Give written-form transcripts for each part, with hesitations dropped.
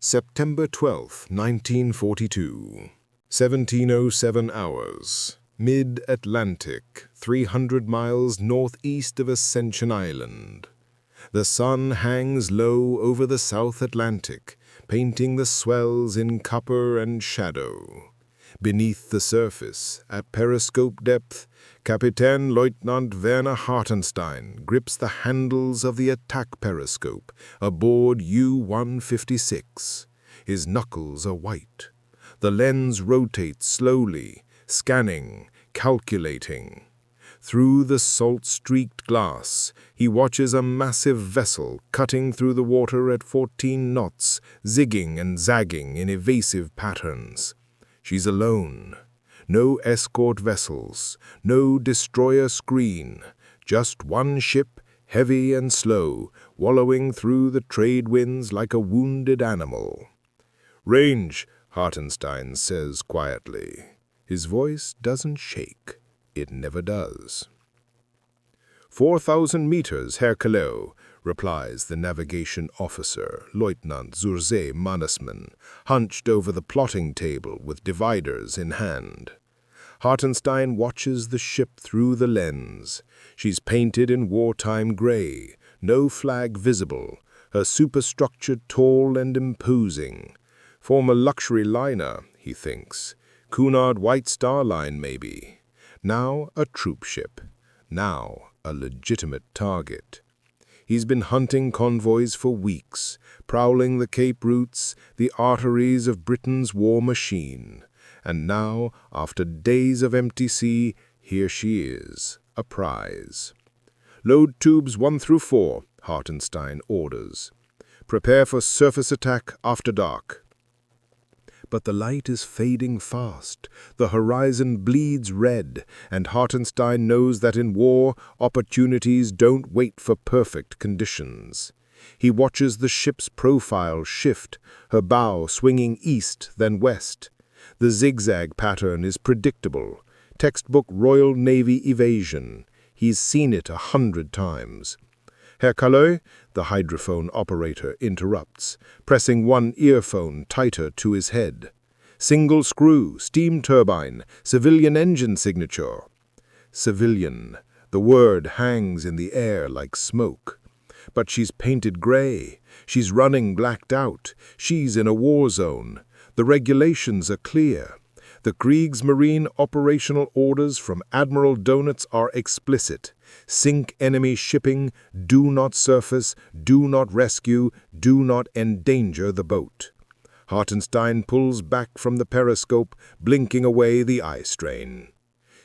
September 12, 1942. 1707 hours. Mid-Atlantic, 300 miles northeast of Ascension Island. The sun hangs low over the South Atlantic, painting the swells in copper and shadow. Beneath the surface, at periscope depth, Kapitän Leutnant Werner Hartenstein grips the handles of the attack periscope aboard U-156. His knuckles are white. The lens rotates slowly, scanning, calculating. Through the salt-streaked glass, he watches a massive vessel cutting through the water at 14 knots, zigging and zagging in evasive patterns. She's alone. No escort vessels, no destroyer screen, just one ship, heavy and slow, wallowing through the trade winds like a wounded animal. "Range," Hartenstein says quietly. His voice doesn't shake. It never does. 4,000 meters, Herr Kaleo, replies the navigation officer, Lieutenant Zurze Mannesmann, hunched over the plotting table with dividers in hand. Hartenstein watches the ship through the lens. She's painted in wartime gray, no flag visible, her superstructure tall and imposing. Former luxury liner, he thinks. Cunard White Star Line, maybe. Now a troop ship. Now a legitimate target. He's been hunting convoys for weeks, prowling the Cape routes, the arteries of Britain's war machine. And now, after days of empty sea, here she is, a prize. "Load tubes 1 through 4, Hartenstein orders. "Prepare for surface attack after dark." But the light is fading fast, the horizon bleeds red, and Hartenstein knows that in war, opportunities don't wait for perfect conditions. He watches the ship's profile shift, her bow swinging east then west. The zigzag pattern is predictable, textbook Royal Navy evasion. He's seen it 100 times. "Herr Kaleo," the hydrophone operator interrupts, pressing one earphone tighter to his head. "Single screw, steam turbine, civilian engine signature." Civilian. The word hangs in the air like smoke. But she's painted gray. She's running blacked out. She's in a war zone. The regulations are clear. The Kriegsmarine operational orders from Admiral Donitz are explicit. Sink enemy shipping, do not surface, do not rescue, do not endanger the boat. Hartenstein pulls back from the periscope, blinking away the eye strain.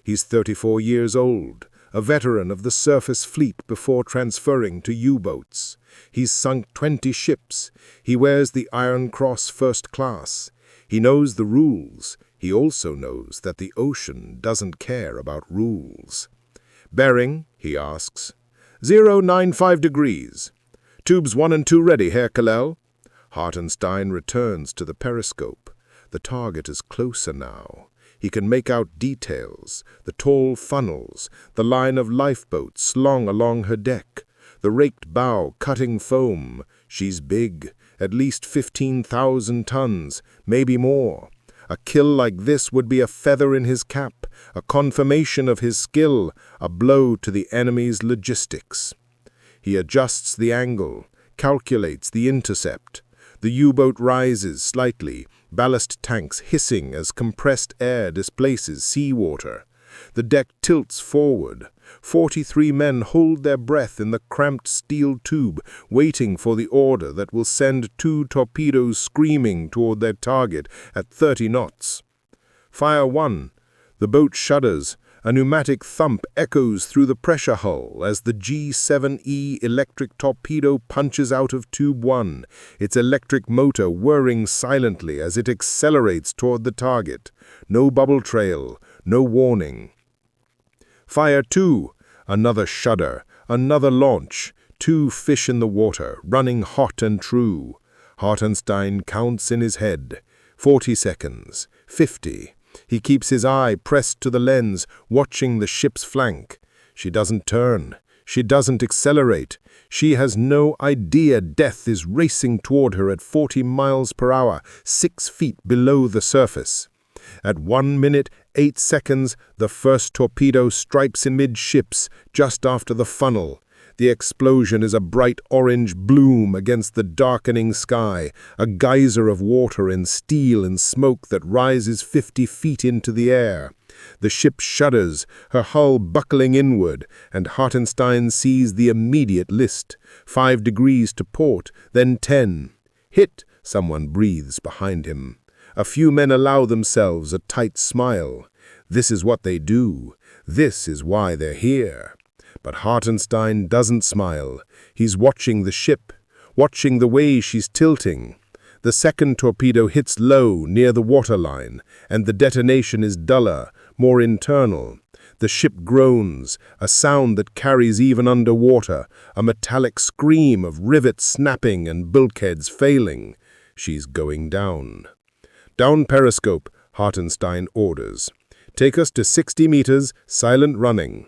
He's 34 years old, a veteran of the surface fleet before transferring to U-boats. He's sunk 20 ships. He wears the Iron Cross First Class. He knows the rules. He also knows that the ocean doesn't care about rules. "Bearing," he asks. 095 degrees. "Tubes 1 and 2 ready, Herr Kaleo." Hartenstein returns to the periscope. The target is closer now. He can make out details, the tall funnels, the line of lifeboats slung along her deck, the raked bow cutting foam. She's big, at least 15,000 tons, maybe more. A kill like this would be a feather in his cap, a confirmation of his skill, a blow to the enemy's logistics. He adjusts the angle, calculates the intercept. The U-boat rises slightly, ballast tanks hissing as compressed air displaces seawater. The deck tilts forward. 43 men hold their breath in the cramped steel tube, waiting for the order that will send 2 torpedoes screaming toward their target at 30 knots. "Fire 1. The boat shudders. A pneumatic thump echoes through the pressure hull as the G7E electric torpedo punches out of tube 1, its electric motor whirring silently as it accelerates toward the target. No bubble trail, no warning. "Fire 2. Another shudder, another launch. 2 fish in the water, running hot and true. Hartenstein counts in his head. 40 seconds. 50. He keeps his eye pressed to the lens, watching the ship's flank. She doesn't turn. She doesn't accelerate. She has no idea death is racing toward her at 40 miles per hour, 6 feet below the surface. At 1 minute, 8 seconds, the first torpedo strikes in midships, just after the funnel. The explosion is a bright orange bloom against the darkening sky, a geyser of water and steel and smoke that rises 50 feet into the air. The ship shudders, her hull buckling inward, and Hartenstein sees the immediate list. 5 degrees to port, then 10. Hit, someone breathes behind him. A few men allow themselves a tight smile. This is what they do. This is why they're here. But Hartenstein doesn't smile. He's watching the ship, watching the way she's tilting. The second torpedo hits low near the waterline, and the detonation is duller, more internal. The ship groans, a sound that carries even underwater, a metallic scream of rivets snapping and bulkheads failing. She's going down. Down periscope, Hartenstein orders. Take us to 60 meters, silent running.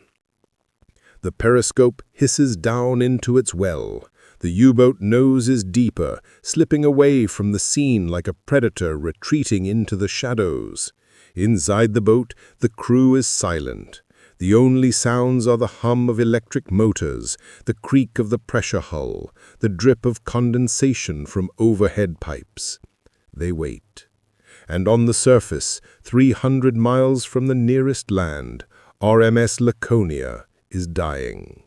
The periscope hisses down into its well. The U-boat nose is deeper, slipping away from the scene like a predator retreating into the shadows. Inside the boat, the crew is silent. The only sounds are the hum of electric motors, the creak of the pressure hull, the drip of condensation from overhead pipes. They wait. And on the surface, 300 miles from the nearest land, RMS Laconia is dying.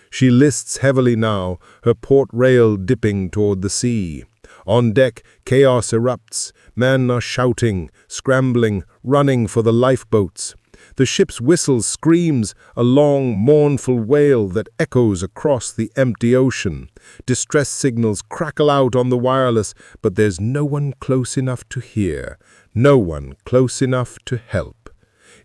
She lists heavily now, her port rail dipping toward the sea. On deck, chaos erupts. Men are shouting, scrambling, running for the lifeboats. The ship's whistle screams, a long, mournful wail that echoes across the empty ocean. Distress signals crackle out on the wireless, but there's no one close enough to hear, no one close enough to help.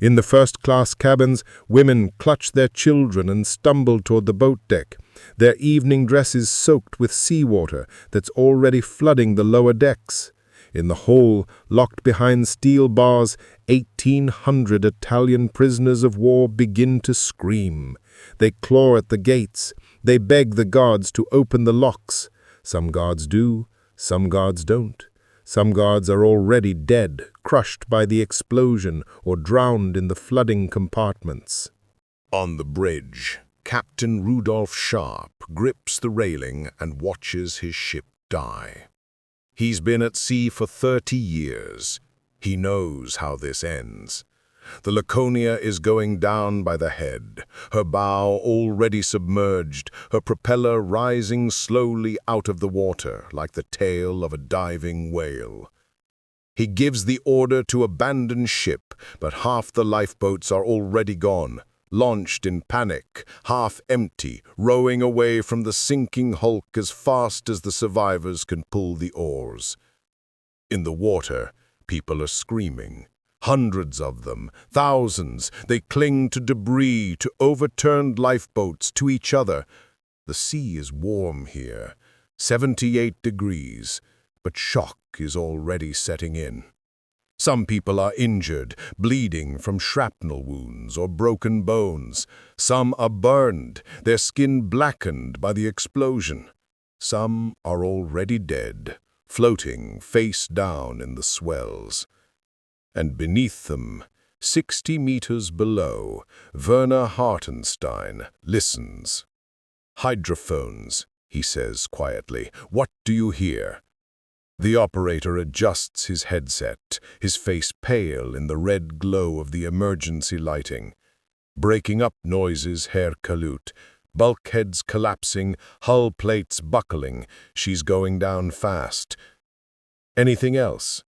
In the first-class cabins, women clutch their children and stumble toward the boat deck, their evening dresses soaked with seawater that's already flooding the lower decks. In the hold, locked behind steel bars, 1,800 Italian prisoners of war begin to scream. They claw at the gates. They beg the guards to open the locks. Some guards do, some guards don't. Some guards are already dead, crushed by the explosion or drowned in the flooding compartments. On the bridge, Captain Rudolph Sharp grips the railing and watches his ship die. He's been at sea for 30 years. He knows how this ends. The Laconia is going down by the head, her bow already submerged, her propeller rising slowly out of the water like the tail of a diving whale. He gives the order to abandon ship, but half the lifeboats are already gone, launched in panic, half empty, rowing away from the sinking hulk as fast as the survivors can pull the oars. In the water, people are screaming. Hundreds of them, thousands, they cling to debris, to overturned lifeboats, to each other. The sea is warm here, 78 degrees, but shock is already setting in. Some people are injured, bleeding from shrapnel wounds or broken bones. Some are burned, their skin blackened by the explosion. Some are already dead, floating face down in the swells. And beneath them, 60 meters below, Werner Hartenstein listens. "Hydrophones," he says quietly. "What do you hear?" The operator adjusts his headset, his face pale in the red glow of the emergency lighting. Breaking up noises, Herr Kalut. Bulkheads collapsing, hull plates buckling. She's going down fast. Anything else?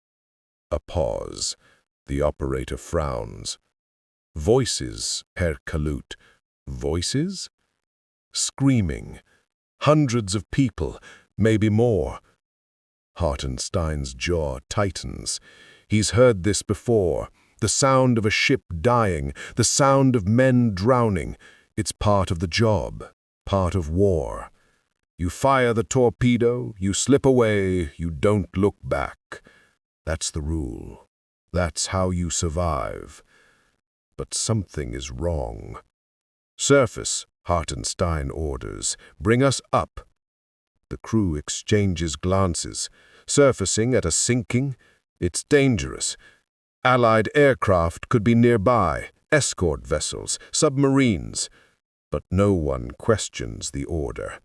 A pause. The operator frowns. Voices, Herr Kalut. Voices? Screaming. Hundreds of people, maybe more. Hartenstein's jaw tightens. He's heard this before. The sound of a ship dying, the sound of men drowning. It's part of the job, part of war. You fire the torpedo, you slip away, you don't look back. That's the rule. That's how you survive. But something is wrong. Surface, Hartenstein orders, "Bring us up." The crew exchanges glances. Surfacing at a sinking? It's dangerous. Allied aircraft could be nearby, escort vessels, submarines. But no one questions the order.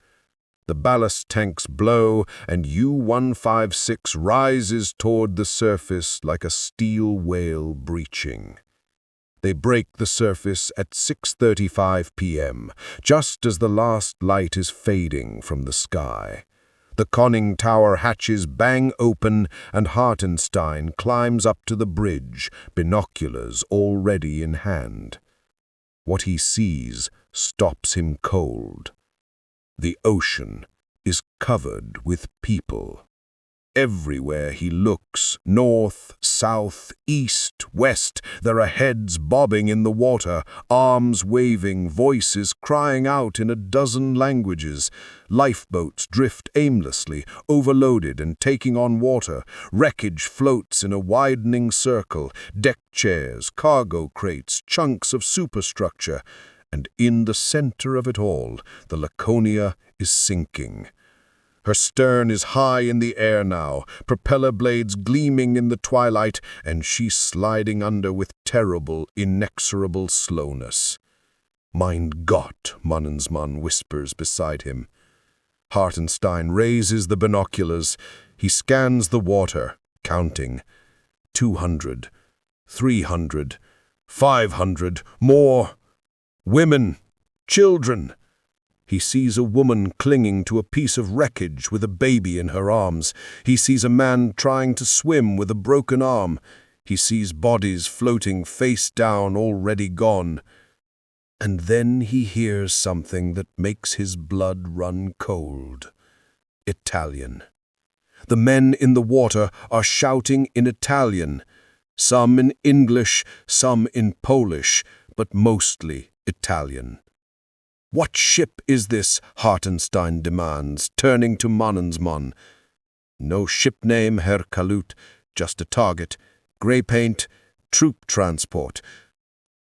The ballast tanks blow, and U-156 rises toward the surface like a steel whale breaching. They break the surface at 6:35 p.m., just as the last light is fading from the sky. The conning tower hatches bang open, and Hartenstein climbs up to the bridge, binoculars already in hand. What he sees stops him cold. The ocean is covered with people. Everywhere he looks, north, south, east, west, there are heads bobbing in the water, arms waving, voices crying out in a dozen languages. Lifeboats drift aimlessly, overloaded and taking on water. Wreckage floats in a widening circle, deck chairs, cargo crates, chunks of superstructure. And in the center of it all, the Laconia is sinking. Her stern is high in the air now, propeller blades gleaming in the twilight, and she's sliding under with terrible, inexorable slowness. "Mein Gott," Mannesmann whispers beside him. Hartenstein raises the binoculars. He scans the water, counting. 200, 300, 500, more. Women, children. He sees a woman clinging to a piece of wreckage with a baby in her arms. He sees a man trying to swim with a broken arm. He sees bodies floating face down, already gone. And then he hears something that makes his blood run cold. Italian. The men in the water are shouting in Italian, some in English, some in Polish, but mostly Italian. "What ship is this?" Hartenstein demands, turning to Mannesmann. "No ship name, Herr Kalut, just a target. Grey paint, troop transport."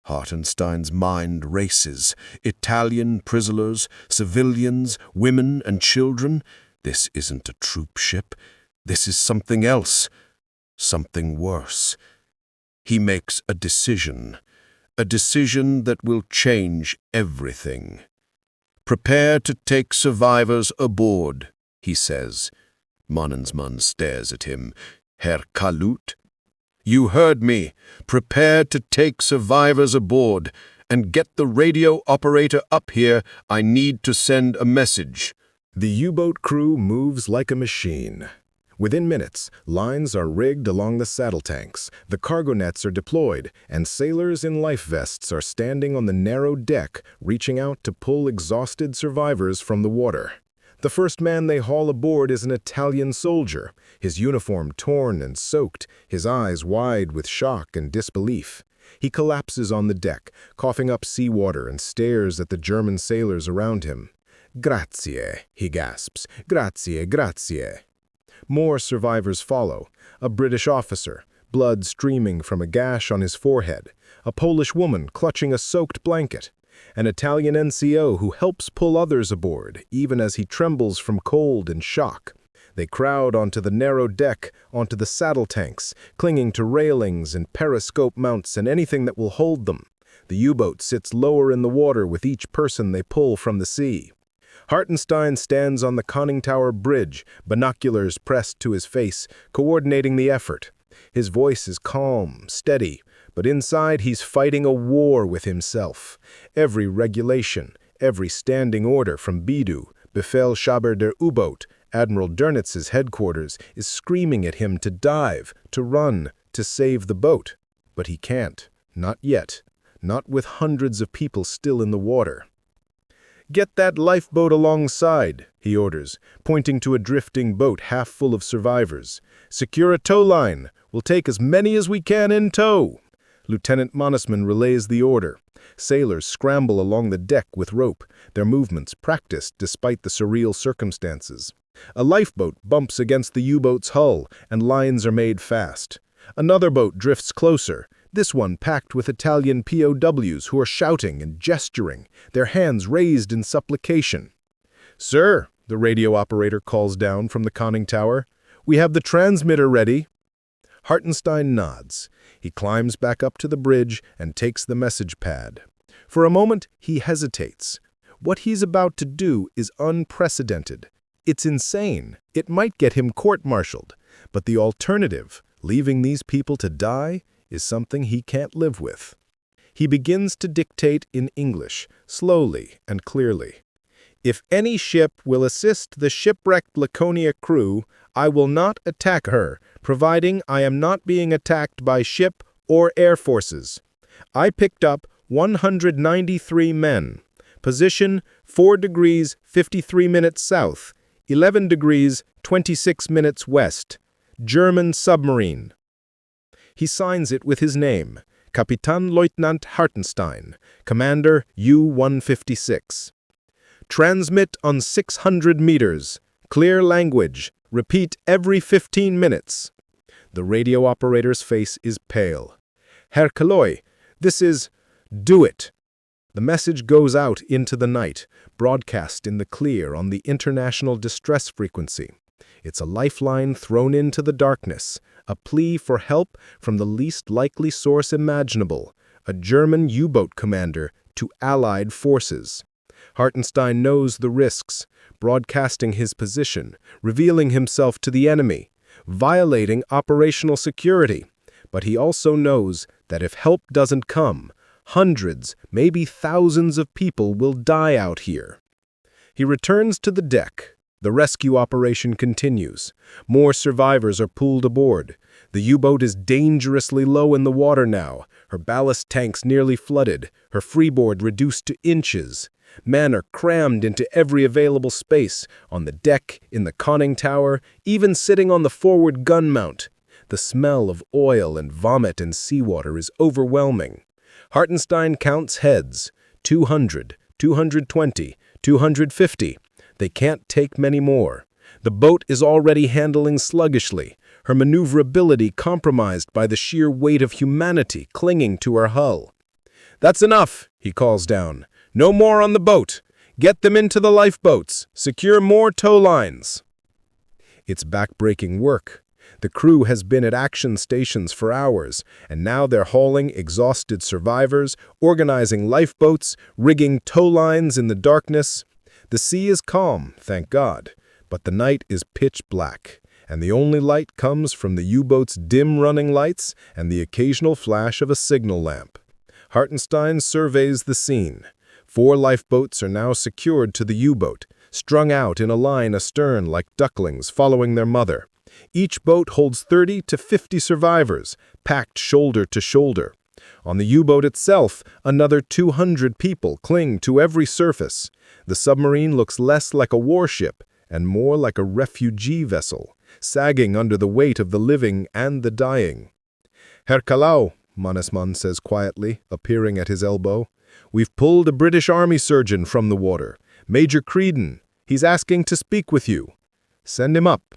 Hartenstein's mind races. Italian prisoners, civilians, women and children. This isn't a troop ship. This is something else. Something worse. He makes a decision that will change everything. "Prepare to take survivors aboard," he says. Mannesmann stares at him. "Herr Kalut?" "You heard me. Prepare to take survivors aboard. And get the radio operator up here. I need to send a message." The U-boat crew moves like a machine. Within minutes, lines are rigged along the saddle tanks, the cargo nets are deployed, and sailors in life vests are standing on the narrow deck, reaching out to pull exhausted survivors from the water. The first man they haul aboard is an Italian soldier, his uniform torn and soaked, his eyes wide with shock and disbelief. He collapses on the deck, coughing up seawater, and stares at the German sailors around him. "Grazie," he gasps. "Grazie, grazie." More survivors follow. A British officer, blood streaming from a gash on his forehead. A Polish woman clutching a soaked blanket. An Italian NCO who helps pull others aboard, even as he trembles from cold and shock. They crowd onto the narrow deck, onto the saddle tanks, clinging to railings and periscope mounts and anything that will hold them. The U-boat sits lower in the water with each person they pull from the sea. Hartenstein stands on the conning tower bridge, binoculars pressed to his face, coordinating the effort. His voice is calm, steady, but inside he's fighting a war with himself. Every regulation, every standing order from Bidu, Befehlshaber der U-boat, Admiral Dernitz's headquarters, is screaming at him to dive, to run, to save the boat. But he can't. Not yet. Not with hundreds of people still in the water. "Get that lifeboat alongside," he orders, pointing to a drifting boat half full of survivors. "Secure a tow line. We'll take as many as we can in tow." Lieutenant Mannesmann relays the order. Sailors scramble along the deck with rope, their movements practiced despite the surreal circumstances. A lifeboat bumps against the U-boat's hull, and lines are made fast. Another boat drifts closer, This one packed with Italian POWs who are shouting and gesturing, their hands raised in supplication. "Sir," the radio operator calls down from the conning tower, "we have the transmitter ready." Hartenstein nods. He climbs back up to the bridge and takes the message pad. For a moment, he hesitates. What he's about to do is unprecedented. It's insane. It might get him court-martialed. But the alternative, leaving these people to die, is something he can't live with. He begins to dictate in English, slowly and clearly. "If any ship will assist the shipwrecked Laconia crew, I will not attack her, providing I am not being attacked by ship or air forces. I picked up 193 men. Position 4 degrees 53 minutes south, 11 degrees 26 minutes west. German submarine." He signs it with his name, Kapitänleutnant Hartenstein, Commander U-156. "Transmit on 600 meters. Clear language. Repeat every 15 minutes. The radio operator's face is pale. "Herr Kaloi, this is... do it." The message goes out into the night, broadcast in the clear on the international distress frequency. It's a lifeline thrown into the darkness, a plea for help from the least likely source imaginable, a German U-boat commander to Allied forces. Hartenstein knows the risks, broadcasting his position, revealing himself to the enemy, violating operational security. But he also knows that if help doesn't come, hundreds, maybe thousands of people will die out here. He returns to the deck. The rescue operation continues. More survivors are pulled aboard. The U-boat is dangerously low in the water now, her ballast tanks nearly flooded, her freeboard reduced to inches. Men are crammed into every available space, on the deck, in the conning tower, even sitting on the forward gun mount. The smell of oil and vomit and seawater is overwhelming. Hartenstein counts heads. 200, 220, 250. They can't take many more. The boat is already handling sluggishly, her maneuverability compromised by the sheer weight of humanity clinging to her hull. "That's enough," he calls down. "No more on the boat. Get them into the lifeboats. Secure more tow lines." It's backbreaking work. The crew has been at action stations for hours, and now they're hauling exhausted survivors, organizing lifeboats, rigging tow lines in the darkness. The sea is calm, thank God, but the night is pitch black, and the only light comes from the U-boat's dim running lights and the occasional flash of a signal lamp. Hartenstein surveys the scene. 4 lifeboats are now secured to the U-boat, strung out in a line astern like ducklings following their mother. Each boat holds 30 to 50 survivors, packed shoulder to shoulder. On the U-boat itself, another 200 people cling to every surface. The submarine looks less like a warship and more like a refugee vessel, sagging under the weight of the living and the dying. "Herr Kalau," Mannesmann says quietly, appearing at his elbow, "we've pulled a British Army surgeon from the water, Major Creedon. He's asking to speak with you." "Send him up."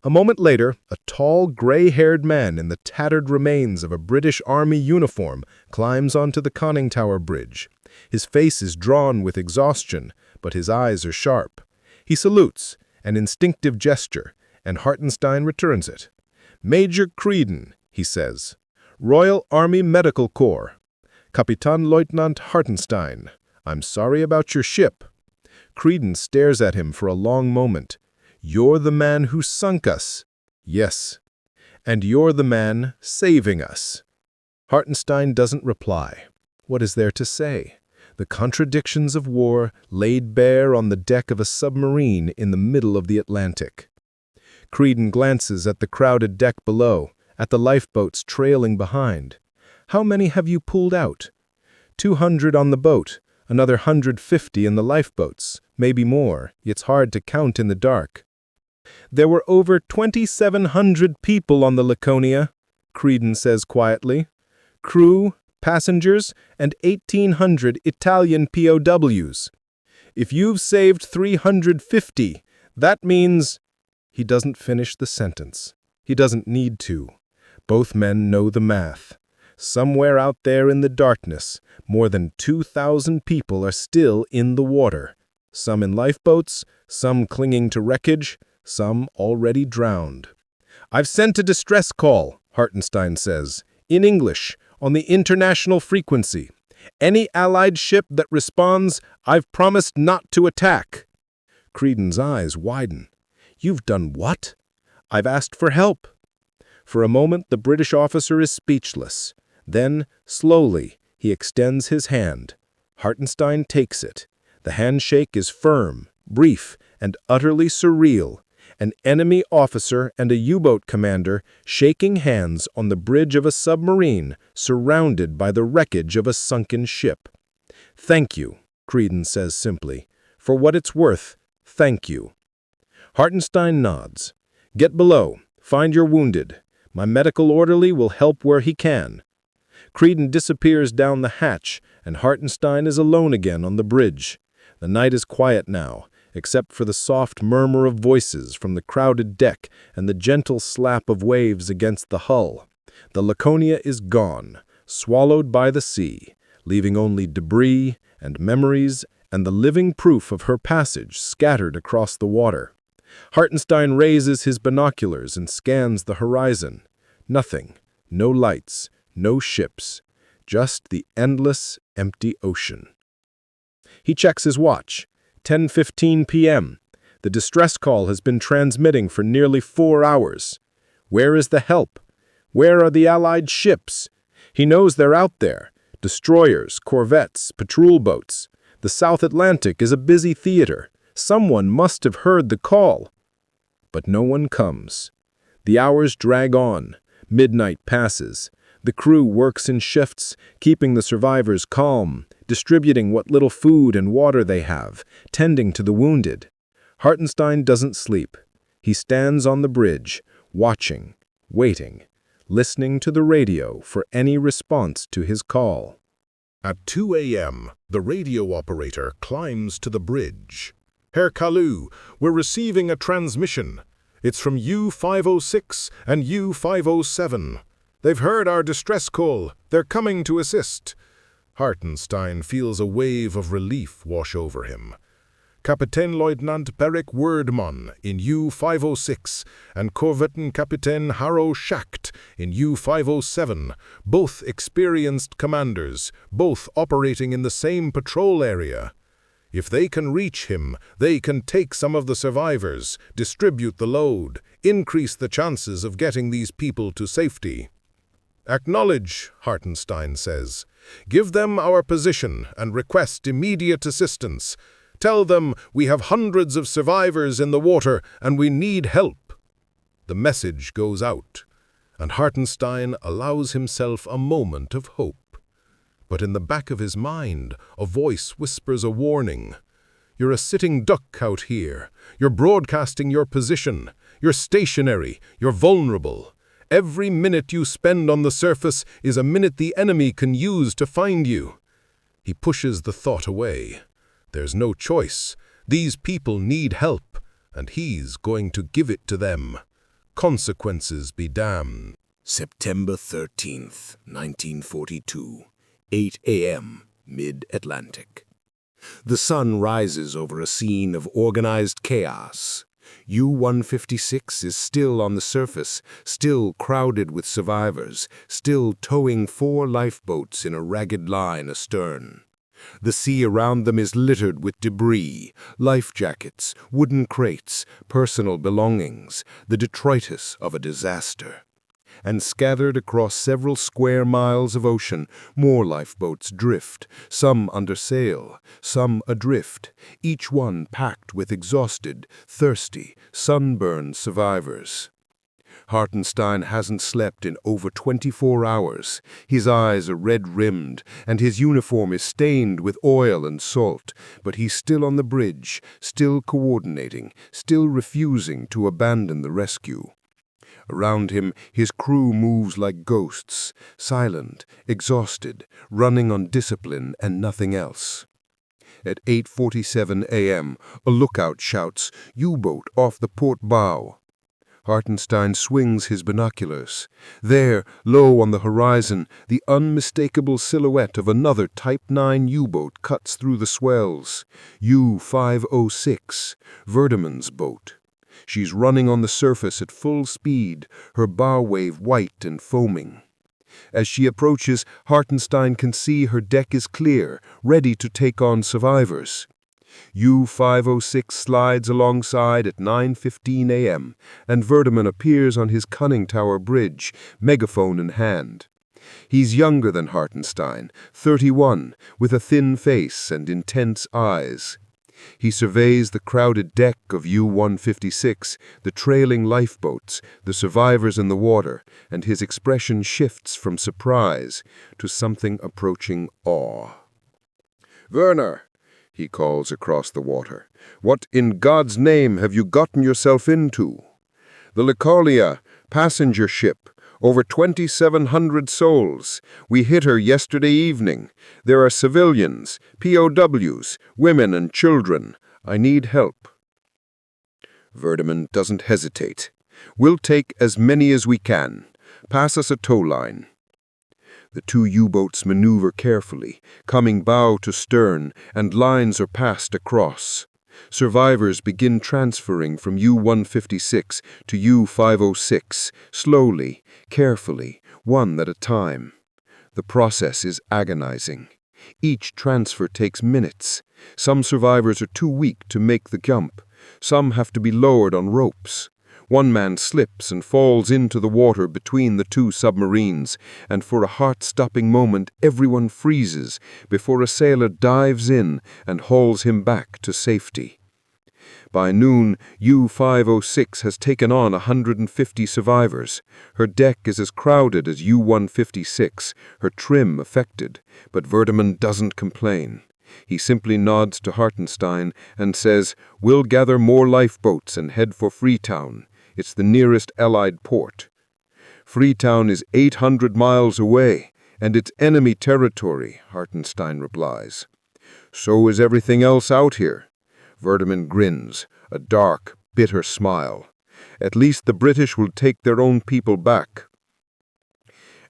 A moment later, a tall, gray-haired man in the tattered remains of a British Army uniform climbs onto the conning tower bridge. His face is drawn with exhaustion, but his eyes are sharp. He salutes, an instinctive gesture, and Hartenstein returns it. "Major Creedon," he says. "Royal Army Medical Corps. Kapitänleutnant Hartenstein. I'm sorry about your ship." Creedon stares at him for a long moment. "You're the man who sunk us." "Yes." "And you're the man saving us." Hartenstein doesn't reply. What is there to say? The contradictions of war laid bare on the deck of a submarine in the middle of the Atlantic. Creedon glances at the crowded deck below, at the lifeboats trailing behind. "How many have you pulled out?" 200 on the boat, another 150 in the lifeboats, maybe more. It's hard to count in the dark. "There were over 2,700 people on the Laconia," Creedon says quietly. "Crew, passengers, and 1,800 Italian POWs. If you've saved 350, that means—" He doesn't finish the sentence. He doesn't need to. Both men know the math. Somewhere out there in the darkness, more than 2,000 people are still in the water. Some in lifeboats, some clinging to wreckage, some already drowned. "I've sent a distress call," Hartenstein says, in English, on the international frequency. "Any Allied ship that responds, I've promised not to attack." Creedon's eyes widen. "You've done what?" "I've asked for help." For a moment, the British officer is speechless. Then, slowly, he extends his hand. Hartenstein takes it. The handshake is firm, brief, and utterly surreal. An enemy officer and a U-boat commander shaking hands on the bridge of a submarine surrounded by the wreckage of a sunken ship. "Thank you," Creedon says simply. "For what it's worth, thank you." Hartenstein nods. "Get below. Find your wounded. My medical orderly will help where he can." Creedon disappears down the hatch, and Hartenstein is alone again on the bridge. The night is quiet now, except for the soft murmur of voices from the crowded deck and the gentle slap of waves against the hull. The Laconia is gone, swallowed by the sea, leaving only debris and memories and the living proof of her passage scattered across the water. Hartenstein raises his binoculars and scans the horizon. Nothing, no lights, no ships, just the endless, empty ocean. He checks his watch. 10:15 p.m. The distress call has been transmitting for nearly 4 hours. Where is the help? Where are the Allied ships? He knows they're out there. Destroyers, corvettes, patrol boats. The South Atlantic is a busy theater. Someone must have heard the call. But no one comes. The hours drag on. Midnight passes. The crew works in shifts, keeping the survivors calm, distributing what little food and water they have, tending to the wounded. Hartenstein doesn't sleep. He stands on the bridge, watching, waiting, listening to the radio for any response to his call. At 2 a.m., the radio operator climbs to the bridge. "Herr Kalu, we're receiving a transmission. It's from U-506 and U-507. They've heard our distress call. They're coming to assist." Hartenstein feels a wave of relief wash over him. Kapitänleutnant Berik Wordmann in U-506 and Korvettenkapitän Harro Schacht in U-507, both experienced commanders, both operating in the same patrol area. If they can reach him, they can take some of the survivors, distribute the load, increase the chances of getting these people to safety. "Acknowledge," Hartenstein says. "Give them our position and request immediate assistance. Tell them we have hundreds of survivors in the water and we need help." The message goes out, and Hartenstein allows himself a moment of hope. But in the back of his mind, a voice whispers a warning. "You're a sitting duck out here. You're broadcasting your position. You're stationary. You're vulnerable. Every minute you spend on the surface is a minute the enemy can use to find you." He pushes the thought away. There's no choice. These people need help, and he's going to give it to them. Consequences be damned. September 13th, 1942, 8 a.m., mid-Atlantic. The sun rises over a scene of organized chaos. U-156 is still on the surface, still crowded with survivors, still towing 4 lifeboats in a ragged line astern. The sea around them is littered with debris, life jackets, wooden crates, personal belongings, the detritus of a disaster. And scattered across several square miles of ocean, more lifeboats drift, some under sail, some adrift, each one packed with exhausted, thirsty, sunburned survivors. Hartenstein hasn't slept in over 24 hours. His eyes are red-rimmed, and his uniform is stained with oil and salt, but he's still on the bridge, still coordinating, still refusing to abandon the rescue. Around him, his crew moves like ghosts, silent, exhausted, running on discipline and nothing else. At 8:47 a.m., a lookout shouts, "U-boat off the port bow." Hartenstein swings his binoculars. There, low on the horizon, the unmistakable silhouette of another Type 9 U-boat cuts through the swells. U-506, Verdeman's boat. She's running on the surface at full speed, her bow wave white and foaming. As she approaches, Hartenstein can see her deck is clear, ready to take on survivors. U-506 slides alongside at 9:15 a.m., and Verdeman appears on his conning tower bridge, megaphone in hand. He's younger than Hartenstein, 31, with a thin face and intense eyes. He surveys the crowded deck of U-156, the trailing lifeboats, the survivors in the water, and his expression shifts from surprise to something approaching awe. "Werner," he calls across the water, "what in God's name have you gotten yourself into?" "The Laconia, passenger ship. Over 2,700 souls. We hit her yesterday evening. There are civilians, POWs, women and children. I need help." Verdeman doesn't hesitate. "We'll take as many as we can. Pass us a tow line." The two U-boats maneuver carefully, coming bow to stern, and lines are passed across. Survivors begin transferring from U-156 to U-506, slowly, carefully, one at a time. The process is agonizing. Each transfer takes minutes. Some survivors are too weak to make the jump. Some have to be lowered on ropes. One man slips and falls into the water between the two submarines, and for a heart-stopping moment everyone freezes before a sailor dives in and hauls him back to safety. By noon, U-506 has taken on 150 survivors. Her deck is as crowded as U-156, her trim affected, but Verdeman doesn't complain. He simply nods to Hartenstein and says, "We'll gather more lifeboats and head for Freetown. It's the nearest Allied port." "Freetown is 800 miles away, and it's enemy territory," Hartenstein replies. "So is everything else out here." Verdeman grins, a dark, bitter smile. "At least the British will take their own people back."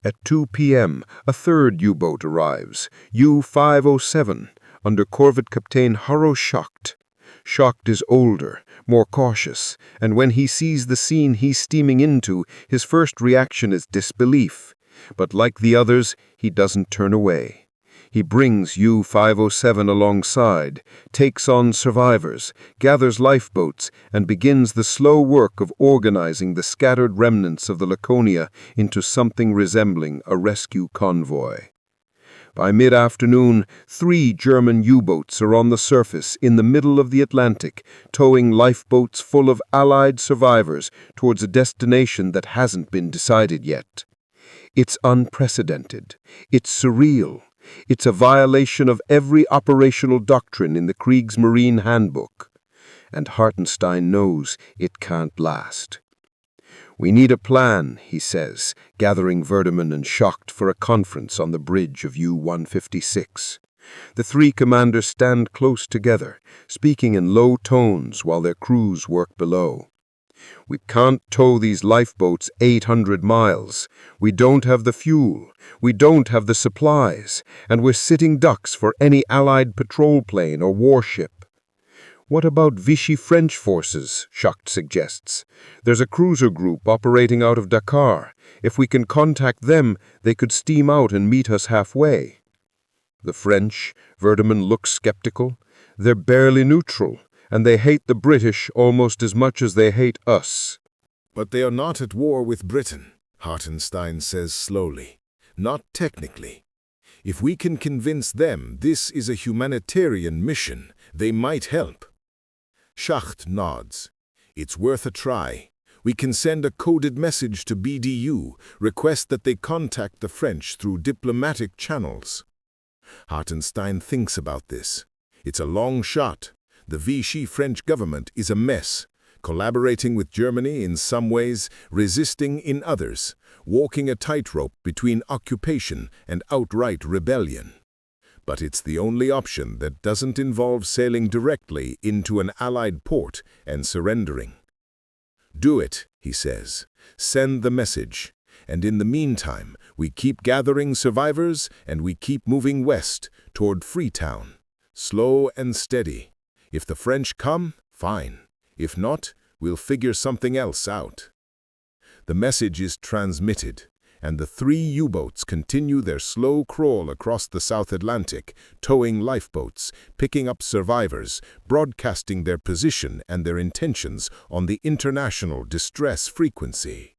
At 2 p.m., a third U-boat arrives, U-507, under Corvette Captain Haro Schacht. Schacht is older, more cautious, and when he sees the scene he's steaming into, his first reaction is disbelief. But like the others, he doesn't turn away. He brings U-507 alongside, takes on survivors, gathers lifeboats, and begins the slow work of organizing the scattered remnants of the Laconia into something resembling a rescue convoy. By mid-afternoon, 3 German U-boats are on the surface in the middle of the Atlantic, towing lifeboats full of Allied survivors towards a destination that hasn't been decided yet. It's unprecedented. It's surreal. It's a violation of every operational doctrine in the Kriegsmarine Handbook. And Hartenstein knows it can't last. "We need a plan," he says, gathering Verdeman and Schacht for a conference on the bridge of U-156. The 3 commanders stand close together, speaking in low tones while their crews work below. "We can't tow these lifeboats 800 miles. We don't have the fuel. We don't have the supplies. And we're sitting ducks for any Allied patrol plane or warship." "What about Vichy French forces?" Schacht suggests. "There's a cruiser group operating out of Dakar. If we can contact them, they could steam out and meet us halfway." "The French," Verdeman looks skeptical. "They're barely neutral, and they hate the British almost as much as they hate us." "But they are not at war with Britain," Hartenstein says slowly. "Not technically. If we can convince them this is a humanitarian mission, they might help." Schacht nods. "It's worth a try. We can send a coded message to BDU, request that they contact the French through diplomatic channels." Hartenstein thinks about this. It's a long shot. The Vichy French government is a mess, collaborating with Germany in some ways, resisting in others, walking a tightrope between occupation and outright rebellion. But it's the only option that doesn't involve sailing directly into an Allied port and surrendering. "Do it," he says. "Send the message. And in the meantime, we keep gathering survivors and we keep moving west toward Freetown. Slow and steady. If the French come, fine. If not, we'll figure something else out." The message is transmitted, and the 3 U-boats continue their slow crawl across the South Atlantic, towing lifeboats, picking up survivors, broadcasting their position and their intentions on the international distress frequency.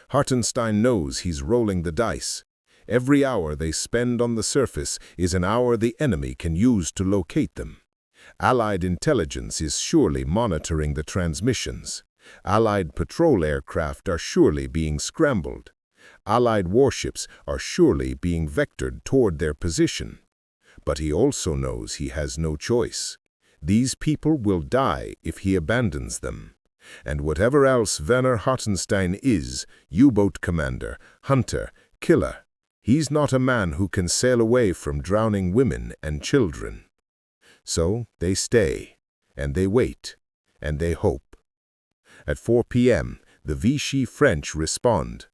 Hartenstein knows he's rolling the dice. Every hour they spend on the surface is an hour the enemy can use to locate them. Allied intelligence is surely monitoring the transmissions. Allied patrol aircraft are surely being scrambled. Allied warships are surely being vectored toward their position. But he also knows he has no choice. These people will die if he abandons them. And whatever else Werner Hartenstein is, U-boat commander, hunter, killer, he's not a man who can sail away from drowning women and children. So they stay, and they wait, and they hope. At 4 p.m., the Vichy French respond.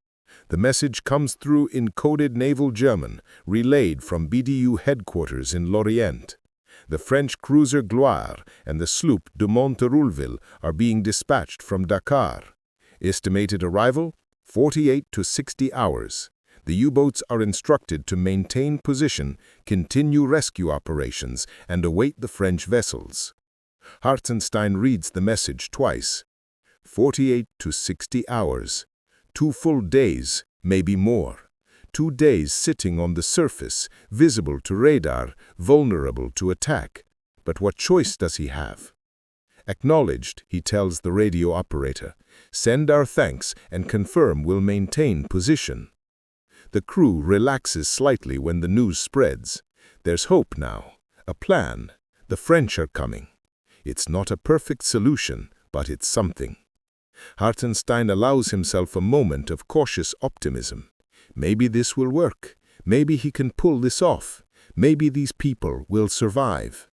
The message comes through in coded naval German, relayed from BDU headquarters in Lorient. The French cruiser Gloire and the sloop de Monteroulville are being dispatched from Dakar. Estimated arrival, 48 to 60 hours. The U-boats are instructed to maintain position, continue rescue operations, and await the French vessels. Hartenstein reads the message twice. 48 to 60 hours. 2 full days, maybe more. 2 days sitting on the surface, visible to radar, vulnerable to attack. But what choice does he have? Acknowledged, he tells the radio operator. Send our thanks and confirm we'll maintain position. The crew relaxes slightly when the news spreads. There's hope now. A plan. The French are coming. It's not a perfect solution, but it's something. Hartenstein allows himself a moment of cautious optimism. Maybe this will work. Maybe he can pull this off. Maybe these people will survive.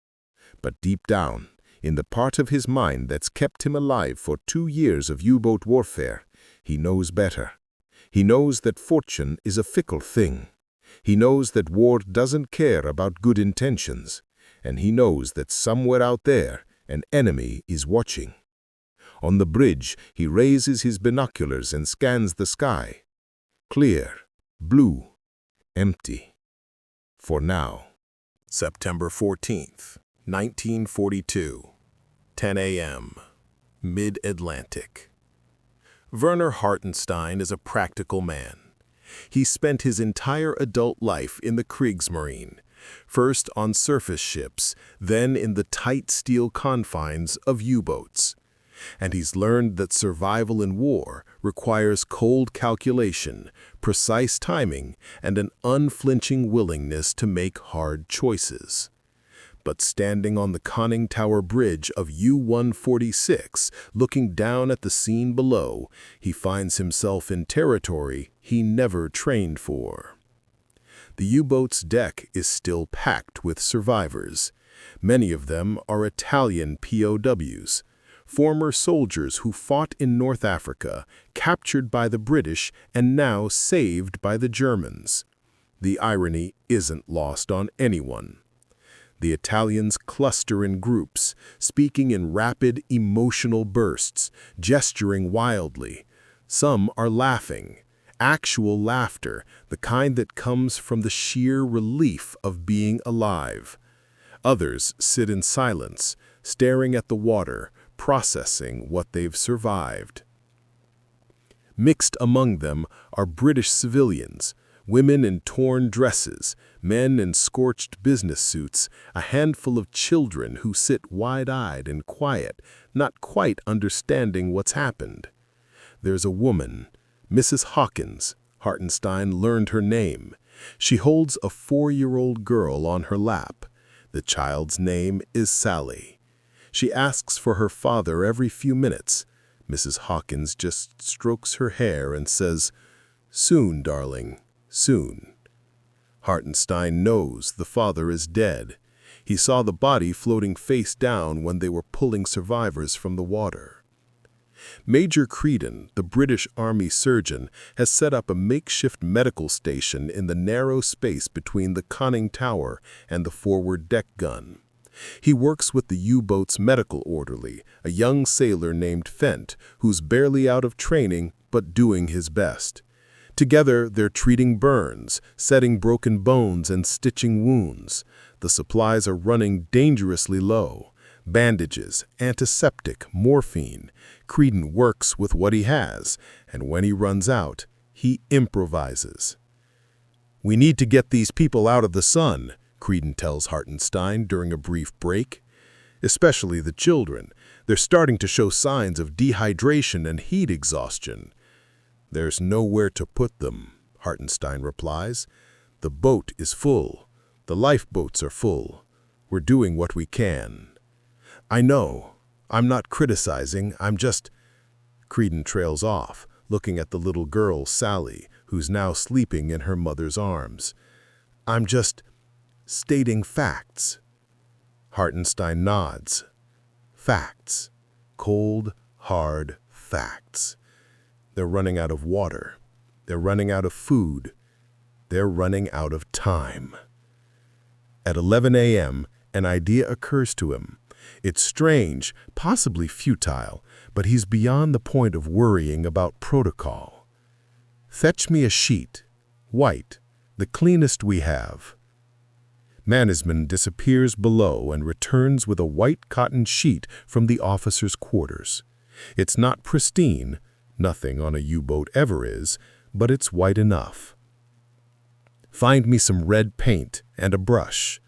But deep down, in the part of his mind that's kept him alive for 2 years of U-boat warfare, he knows better. He knows that fortune is a fickle thing. He knows that war doesn't care about good intentions. And he knows that somewhere out there, an enemy is watching. On the bridge, he raises his binoculars and scans the sky. Clear, blue, empty. For now. September 14th, 1942, 10 a.m., Mid-Atlantic. Werner Hartenstein is a practical man. He spent his entire adult life in the Kriegsmarine, first on surface ships, then in the tight steel confines of U-boats. And he's learned that survival in war requires cold calculation, precise timing, and an unflinching willingness to make hard choices. But standing on the conning tower bridge of U-146, looking down at the scene below, he finds himself in territory he never trained for. The U-boat's deck is still packed with survivors. Many of them are Italian POWs. Former soldiers who fought in North Africa, captured by the British, and now saved by the Germans. The irony isn't lost on anyone. The Italians cluster in groups, speaking in rapid, emotional bursts, gesturing wildly. Some are laughing, actual laughter, the kind that comes from the sheer relief of being alive. Others sit in silence, staring at the water, processing what they've survived. Mixed among them are British civilians, women in torn dresses, men in scorched business suits, a handful of children who sit wide-eyed and quiet, not quite understanding what's happened. There's a woman, Mrs. Hawkins. Hartenstein learned her name. She holds a 4-year-old girl on her lap. The child's name is Sally. She asks for her father every few minutes. Mrs. Hawkins just strokes her hair and says, "Soon, darling, soon." Hartenstein knows the father is dead. He saw the body floating face down when they were pulling survivors from the water. Major Creedon, the British Army surgeon, has set up a makeshift medical station in the narrow space between the conning tower and the forward deck gun. He works with the U-boat's medical orderly, a young sailor named Fent, who's barely out of training but doing his best. Together, they're treating burns, setting broken bones and stitching wounds. The supplies are running dangerously low. Bandages, antiseptic, morphine. Creedon works with what he has, and when he runs out, he improvises. "We need to get these people out of the sun," Creedon tells Hartenstein during a brief break. "Especially the children. They're starting to show signs of dehydration and heat exhaustion." "There's nowhere to put them," Hartenstein replies. "The boat is full. The lifeboats are full. We're doing what we can." "I know. I'm not criticizing. I'm just—" Creedon trails off, looking at the little girl, Sally, who's now sleeping in her mother's arms. "I'm just stating facts." Hartenstein nods. Facts. Cold, hard facts. They're running out of water. They're running out of food. They're running out of time. At 11 a.m., an idea occurs to him. It's strange, possibly futile, but he's beyond the point of worrying about protocol. "Fetch me a sheet. White. The cleanest we have." Mannesmann disappears below and returns with a white cotton sheet from the officer's quarters. It's not pristine. Nothing on a U-boat ever is, but it's white enough. "Find me some red paint and a brush."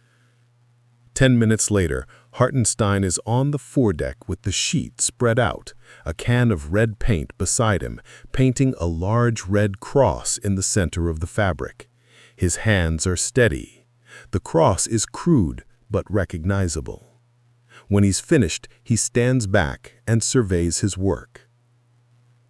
10 minutes later, Hartenstein is on the foredeck with the sheet spread out, a can of red paint beside him, painting a large red cross in the center of the fabric. His hands are steady. The cross is crude but recognizable. When he's finished, he stands back and surveys his work.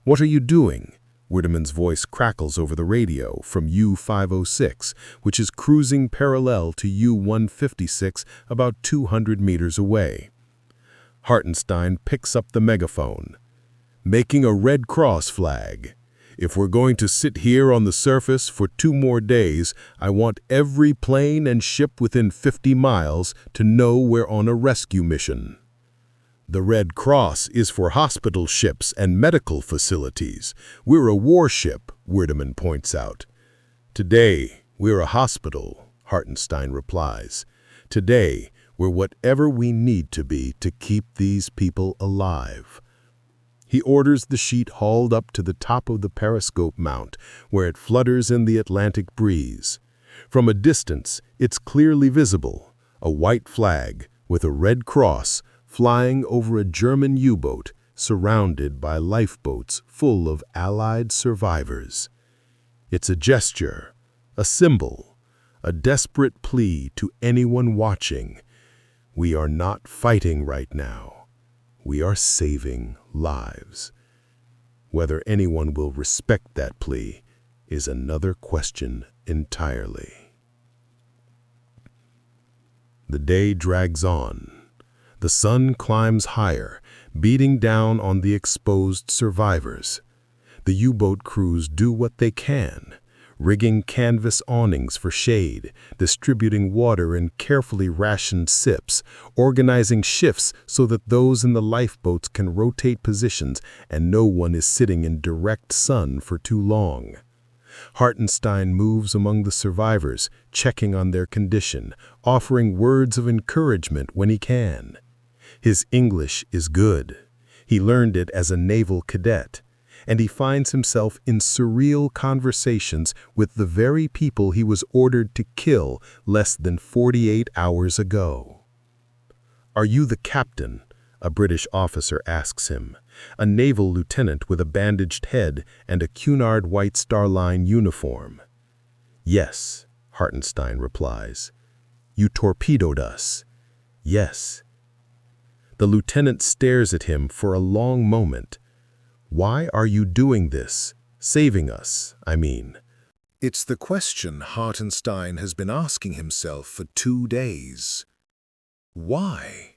"What are you doing?" Wirdemann's voice crackles over the radio from U-506, which is cruising parallel to U-156 about 200 meters away. Hartenstein picks up the megaphone. "Making a Red Cross flag. If we're going to sit here on the surface for 2 more days, I want every plane and ship within 50 miles to know we're on a rescue mission." "The Red Cross is for hospital ships and medical facilities. We're a warship," Werdemann points out. "Today, we're a hospital," Hartenstein replies. "Today, we're whatever we need to be to keep these people alive." He orders the sheet hauled up to the top of the periscope mount, where it flutters in the Atlantic breeze. From a distance, it's clearly visible, a white flag with a red cross flying over a German U-boat surrounded by lifeboats full of Allied survivors. It's a gesture, a symbol, a desperate plea to anyone watching. We are not fighting right now. We are saving lives. Whether anyone will respect that plea is another question entirely. The day drags on. The sun climbs higher, beating down on the exposed survivors. The U-boat crews do what they can, rigging canvas awnings for shade, distributing water in carefully rationed sips, organizing shifts so that those in the lifeboats can rotate positions and no one is sitting in direct sun for too long. Hartenstein moves among the survivors, checking on their condition, offering words of encouragement when he can. His English is good. He learned it as a naval cadet, and he finds himself in surreal conversations with the very people he was ordered to kill less than 48 hours ago. "Are you the captain?" a British officer asks him, a naval lieutenant with a bandaged head and a Cunard White Star Line uniform. "Yes," Hartenstein replies. "You torpedoed us." "Yes." The lieutenant stares at him for a long moment. "Why are you doing this? Saving us, I mean." It's the question Hartenstein has been asking himself for 2 days. Why?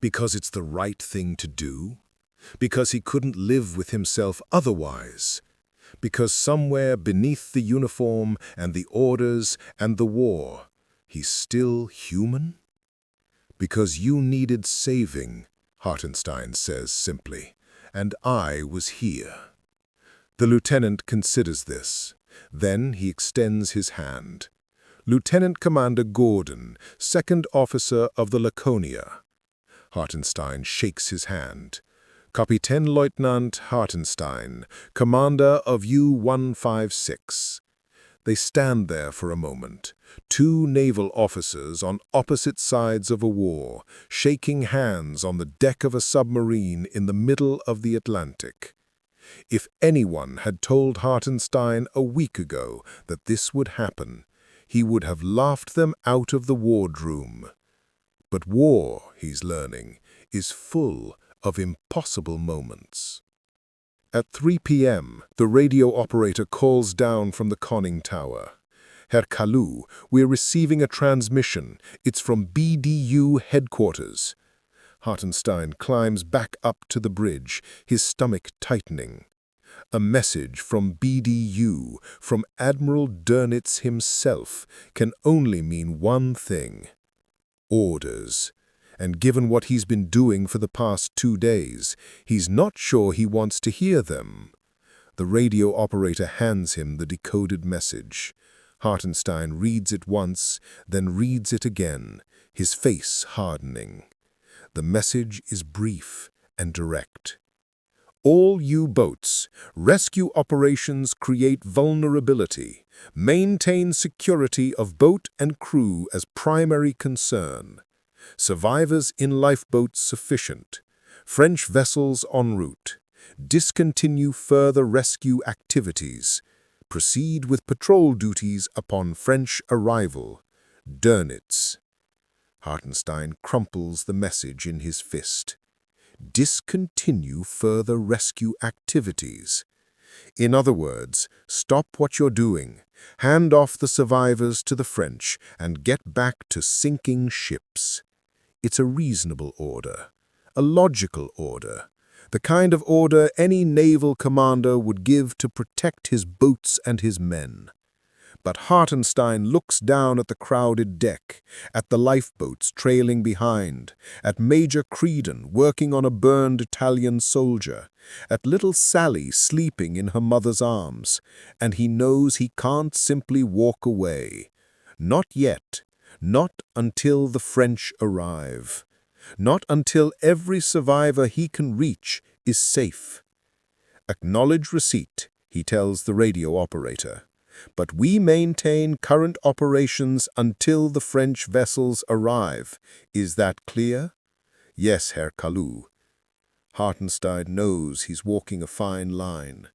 Because it's the right thing to do? because he couldn't live with himself otherwise, because somewhere beneath the uniform and the orders and the war, he's still human? Because you needed saving, Hartenstein says simply, and I was here. The lieutenant considers this. Then he extends his hand. Lieutenant Commander Gordon, second officer of the Laconia. Hartenstein shakes his hand. Kapitänleutnant Hartenstein, commander of U-156. They stand there for a moment, two naval officers on opposite sides of a war, shaking hands on the deck of a submarine in the middle of the Atlantic. If anyone had told Hartenstein a week ago that this would happen, he would have laughed them out of the wardroom. But war, he's learning, is full of impossible moments. At 3 p.m., the radio operator calls down from the conning tower. Herr Kalu, we're receiving a transmission. It's from BDU headquarters. Hartenstein climbs back up to the bridge, his stomach tightening. A message from BDU, from Admiral Dönitz himself, can only mean one thing: orders. And given what he's been doing for the past 2 days, he's not sure he wants to hear them. The radio operator hands him the decoded message. Hartenstein reads it once, then reads it again, his face hardening. The message is brief and direct. All U-boats, rescue operations create vulnerability. Maintain security of boat and crew as primary concern. Survivors in lifeboats sufficient. French vessels en route. Discontinue further rescue activities. Proceed with patrol duties upon French arrival. Dönitz. Hartenstein crumples the message in his fist. Discontinue further rescue activities. In other words, stop what you're doing, hand off the survivors to the French, and get back to sinking ships. It's a reasonable order, a logical order, the kind of order any naval commander would give to protect his boats and his men. But Hartenstein looks down at the crowded deck, at the lifeboats trailing behind, at Major Creedon working on a burned Italian soldier, at little Sally sleeping in her mother's arms, and he knows he can't simply walk away. Not yet, not until the French arrive, not until every survivor he can reach is safe. Acknowledge receipt, he tells the radio operator. But we maintain current operations until the French vessels arrive. Is that clear? Yes, Herr Kalu. Hartenstein knows he's walking a fine line.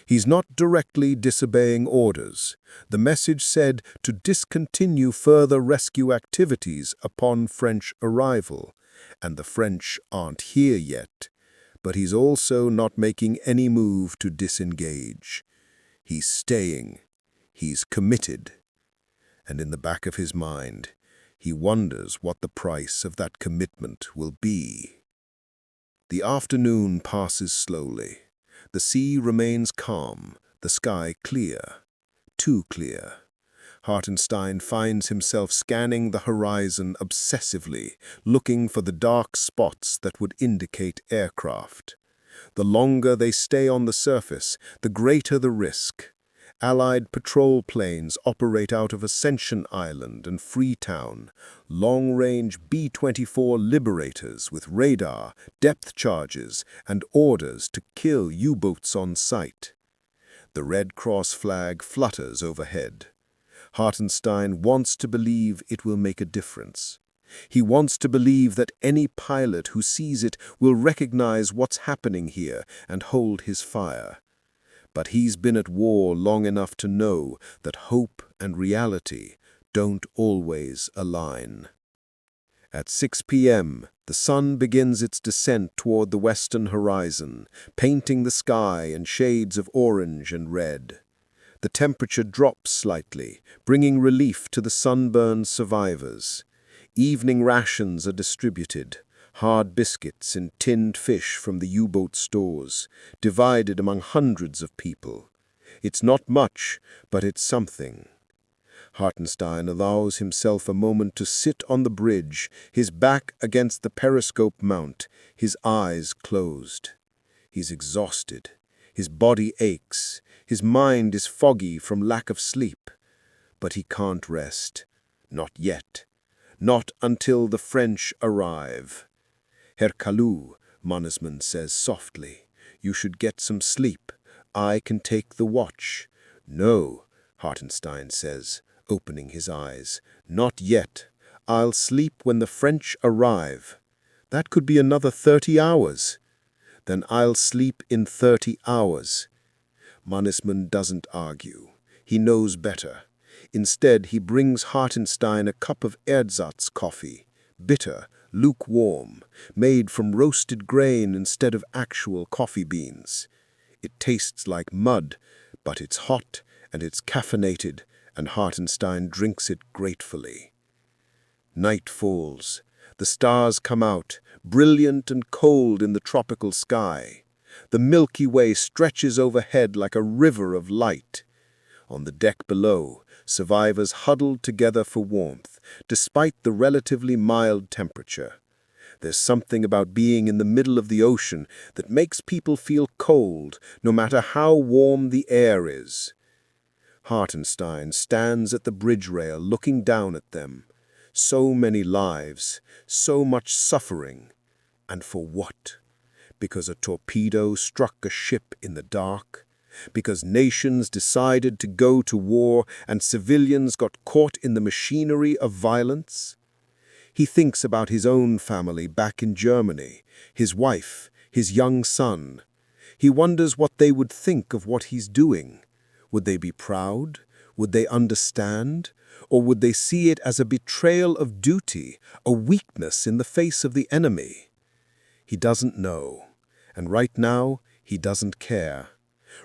He's not directly disobeying orders. The message said to discontinue further rescue activities upon French arrival, and the French aren't here yet. But he's also not making any move to disengage. He's staying. He's committed. And in the back of his mind, he wonders what the price of that commitment will be. The afternoon passes slowly. The sea remains calm, the sky clear. Too clear. Hartenstein finds himself scanning the horizon obsessively, looking for the dark spots that would indicate aircraft. The longer they stay on the surface, the greater the risk. Allied patrol planes operate out of Ascension Island and Freetown, long-range B-24 Liberators with radar, depth charges, and orders to kill U-boats on sight. The Red Cross flag flutters overhead. Hartenstein wants to believe it will make a difference. He wants to believe that any pilot who sees it will recognize what's happening here and hold his fire. But he's been at war long enough to know that hope and reality don't always align. At 6 p.m., the sun begins its descent toward the western horizon, painting the sky in shades of orange and red. The temperature drops slightly, bringing relief to the sunburned survivors. Evening rations are distributed. Hard biscuits and tinned fish from the U-boat stores, divided among hundreds of people. It's not much, but it's something. Hartenstein allows himself a moment to sit on the bridge, his back against the periscope mount, his eyes closed. He's exhausted. His body aches. His mind is foggy from lack of sleep. But he can't rest. Not yet. Not until the French arrive. Herr Kalou, Mannesmann says softly, you should get some sleep. I can take the watch. No, Hartenstein says, opening his eyes. Not yet. I'll sleep when the French arrive. That could be another 30 hours. Then I'll sleep in 30 hours. Mannesmann doesn't argue. He knows better. Instead, he brings Hartenstein a cup of ersatz coffee, bitter, lukewarm, made from roasted grain instead of actual coffee beans. It tastes like mud, but it's hot and it's caffeinated, and Hartenstein drinks it gratefully. Night falls. The stars come out, brilliant and cold in the tropical sky. The Milky Way stretches overhead like a river of light. On the deck below, survivors huddled together for warmth, despite the relatively mild temperature. There's something about being in the middle of the ocean that makes people feel cold, no matter how warm the air is. Hartenstein stands at the bridge rail looking down at them. So many lives, so much suffering. And for what? Because a torpedo struck a ship in the dark? Because nations decided to go to war and civilians got caught in the machinery of violence? He thinks about his own family back in Germany, his wife, his young son. He wonders what they would think of what he's doing. Would they be proud? Would they understand? Or would they see it as a betrayal of duty, a weakness in the face of the enemy? He doesn't know. And right now, he doesn't care.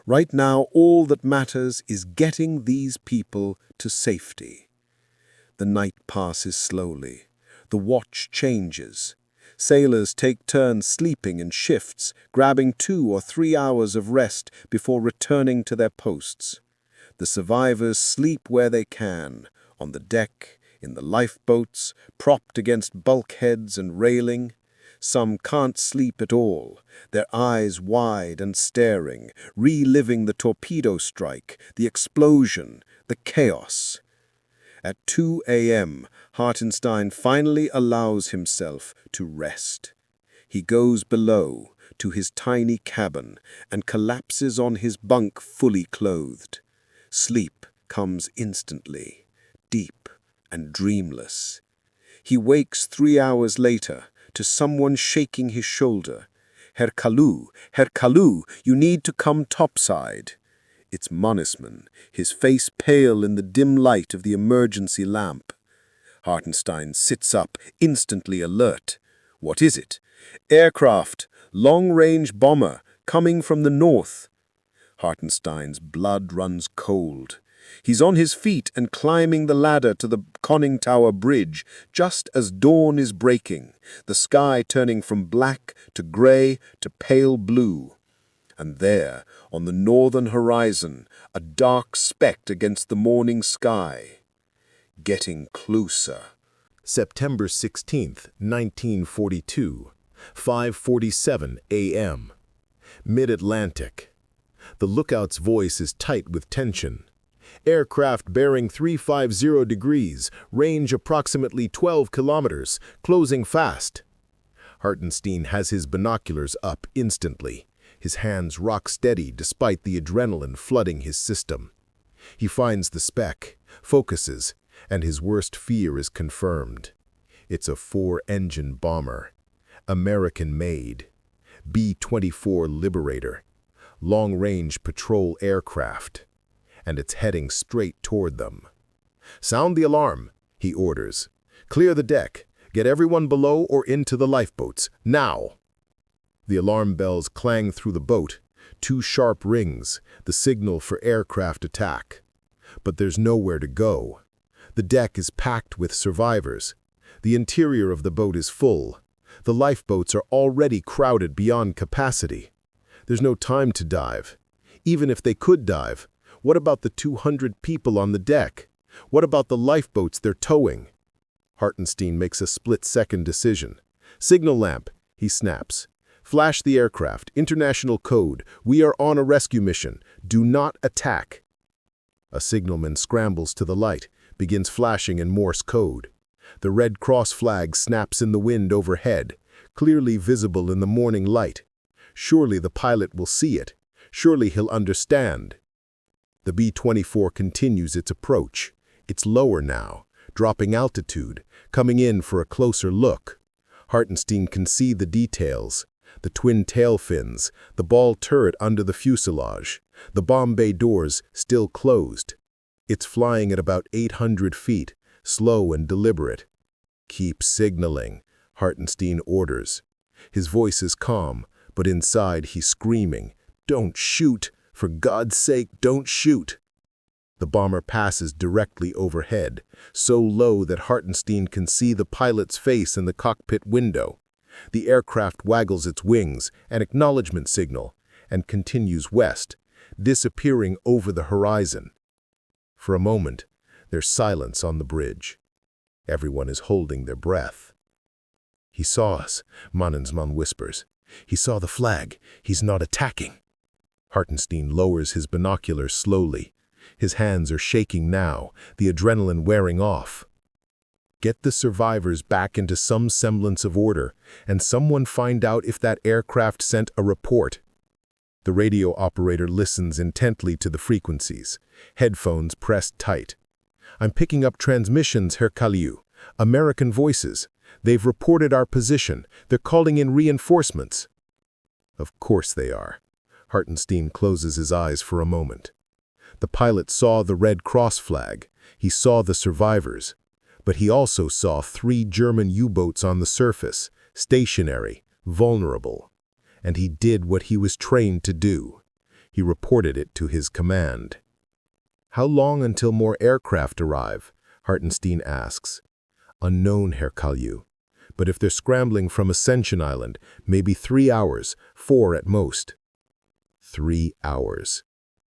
Right now, all that matters is getting these people to safety. The night passes slowly. The watch changes. Sailors take turns sleeping in shifts, grabbing 2 or 3 hours of rest before returning to their posts. The survivors sleep where they can, on the deck, in the lifeboats, propped against bulkheads and railing. Some can't sleep at all, their eyes wide and staring, reliving the torpedo strike, the explosion, the chaos. At 2 a.m., Hartenstein finally allows himself to rest. He goes below, to his tiny cabin, and collapses on his bunk fully clothed. Sleep comes instantly, deep and dreamless. He wakes 3 hours later to someone shaking his shoulder. Herr Kalou, you need to come topside. It's Mannesmann, his face pale in the dim light of the emergency lamp. Hartenstein sits up, instantly alert. What is it? Aircraft, long-range bomber, coming from the north. Hartenstein's blood runs cold. He's on his feet and climbing the ladder to the conning tower bridge, just as dawn is breaking, the sky turning from black to gray to pale blue. And there, on the northern horizon, a dark speck against the morning sky. Getting closer. September 16th, 1942, 5:47 a.m. Mid-Atlantic. The lookout's voice is tight with tension. Aircraft bearing 350 degrees, range approximately 12 kilometers, closing fast. Hartenstein has his binoculars up instantly, his hands rock steady despite the adrenaline flooding his system. He finds the speck, focuses, and his worst fear is confirmed. It's a 4-engine bomber, American-made, B-24 Liberator, long-range patrol aircraft, and it's heading straight toward them. Sound the alarm, he orders. Clear the deck. Get everyone below or into the lifeboats, now. The alarm bells clang through the boat, 2 sharp rings, the signal for aircraft attack. But there's nowhere to go. The deck is packed with survivors. The interior of the boat is full. The lifeboats are already crowded beyond capacity. There's no time to dive. Even if they could dive, what about the 200 people on the deck? What about the lifeboats they're towing? Hartenstein makes a split-second decision. Signal lamp, he snaps. Flash the aircraft. International code. We are on a rescue mission. Do not attack. A signalman scrambles to the light, begins flashing in Morse code. The Red Cross flag snaps in the wind overhead, clearly visible in the morning light. Surely the pilot will see it. Surely he'll understand. The B-24 continues its approach. It's lower now, dropping altitude, coming in for a closer look. Hartenstein can see the details. The twin tail fins, the ball turret under the fuselage, the bomb bay doors still closed. It's flying at about 800 feet, slow and deliberate. Keep signaling, Hartenstein orders. His voice is calm, but inside he's screaming, "Don't shoot! For God's sake, don't shoot!" The bomber passes directly overhead, so low that Hartenstein can see the pilot's face in the cockpit window. The aircraft waggles its wings, an acknowledgement signal, and continues west, disappearing over the horizon. For a moment, there's silence on the bridge. Everyone is holding their breath. "He saw us," Mannesmann whispers. "He saw the flag. He's not attacking." Hartenstein lowers his binoculars slowly. His hands are shaking now, the adrenaline wearing off. Get the survivors back into some semblance of order, and someone find out if that aircraft sent a report. The radio operator listens intently to the frequencies, headphones pressed tight. "I'm picking up transmissions, Herr Kaliu. American voices. They've reported our position. They're calling in reinforcements." Of course they are. Hartenstein closes his eyes for a moment. The pilot saw the Red Cross flag. He saw the survivors. But he also saw 3 German U-boats on the surface, stationary, vulnerable. And he did what he was trained to do. He reported it to his command. "How long until more aircraft arrive?" Hartenstein asks. "Unknown, Herr Kaliu. But if they're scrambling from Ascension Island, maybe 3 hours, 4 at most." 3 hours.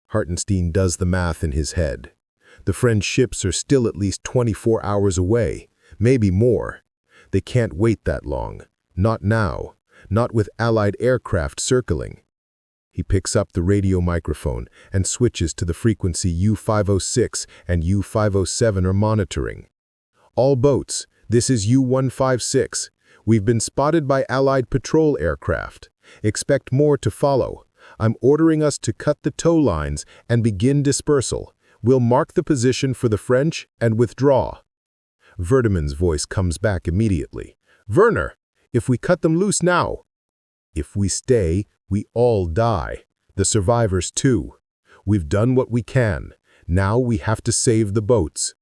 Hartenstein does the math in his head. The French ships are still at least 24 hours away, maybe more. They can't wait that long. Not now. Not with Allied aircraft circling. He picks up the radio microphone and switches to the frequency U-506 and U-507 are monitoring. "All boats, this is U-156. We've been spotted by Allied patrol aircraft. Expect more to follow. I'm ordering us to cut the tow lines and begin dispersal. We'll mark the position for the French and withdraw." Verdemann's voice comes back immediately. "Werner, if we cut them loose now." "If we stay, we all die. The survivors too. We've done what we can. Now we have to save the boats."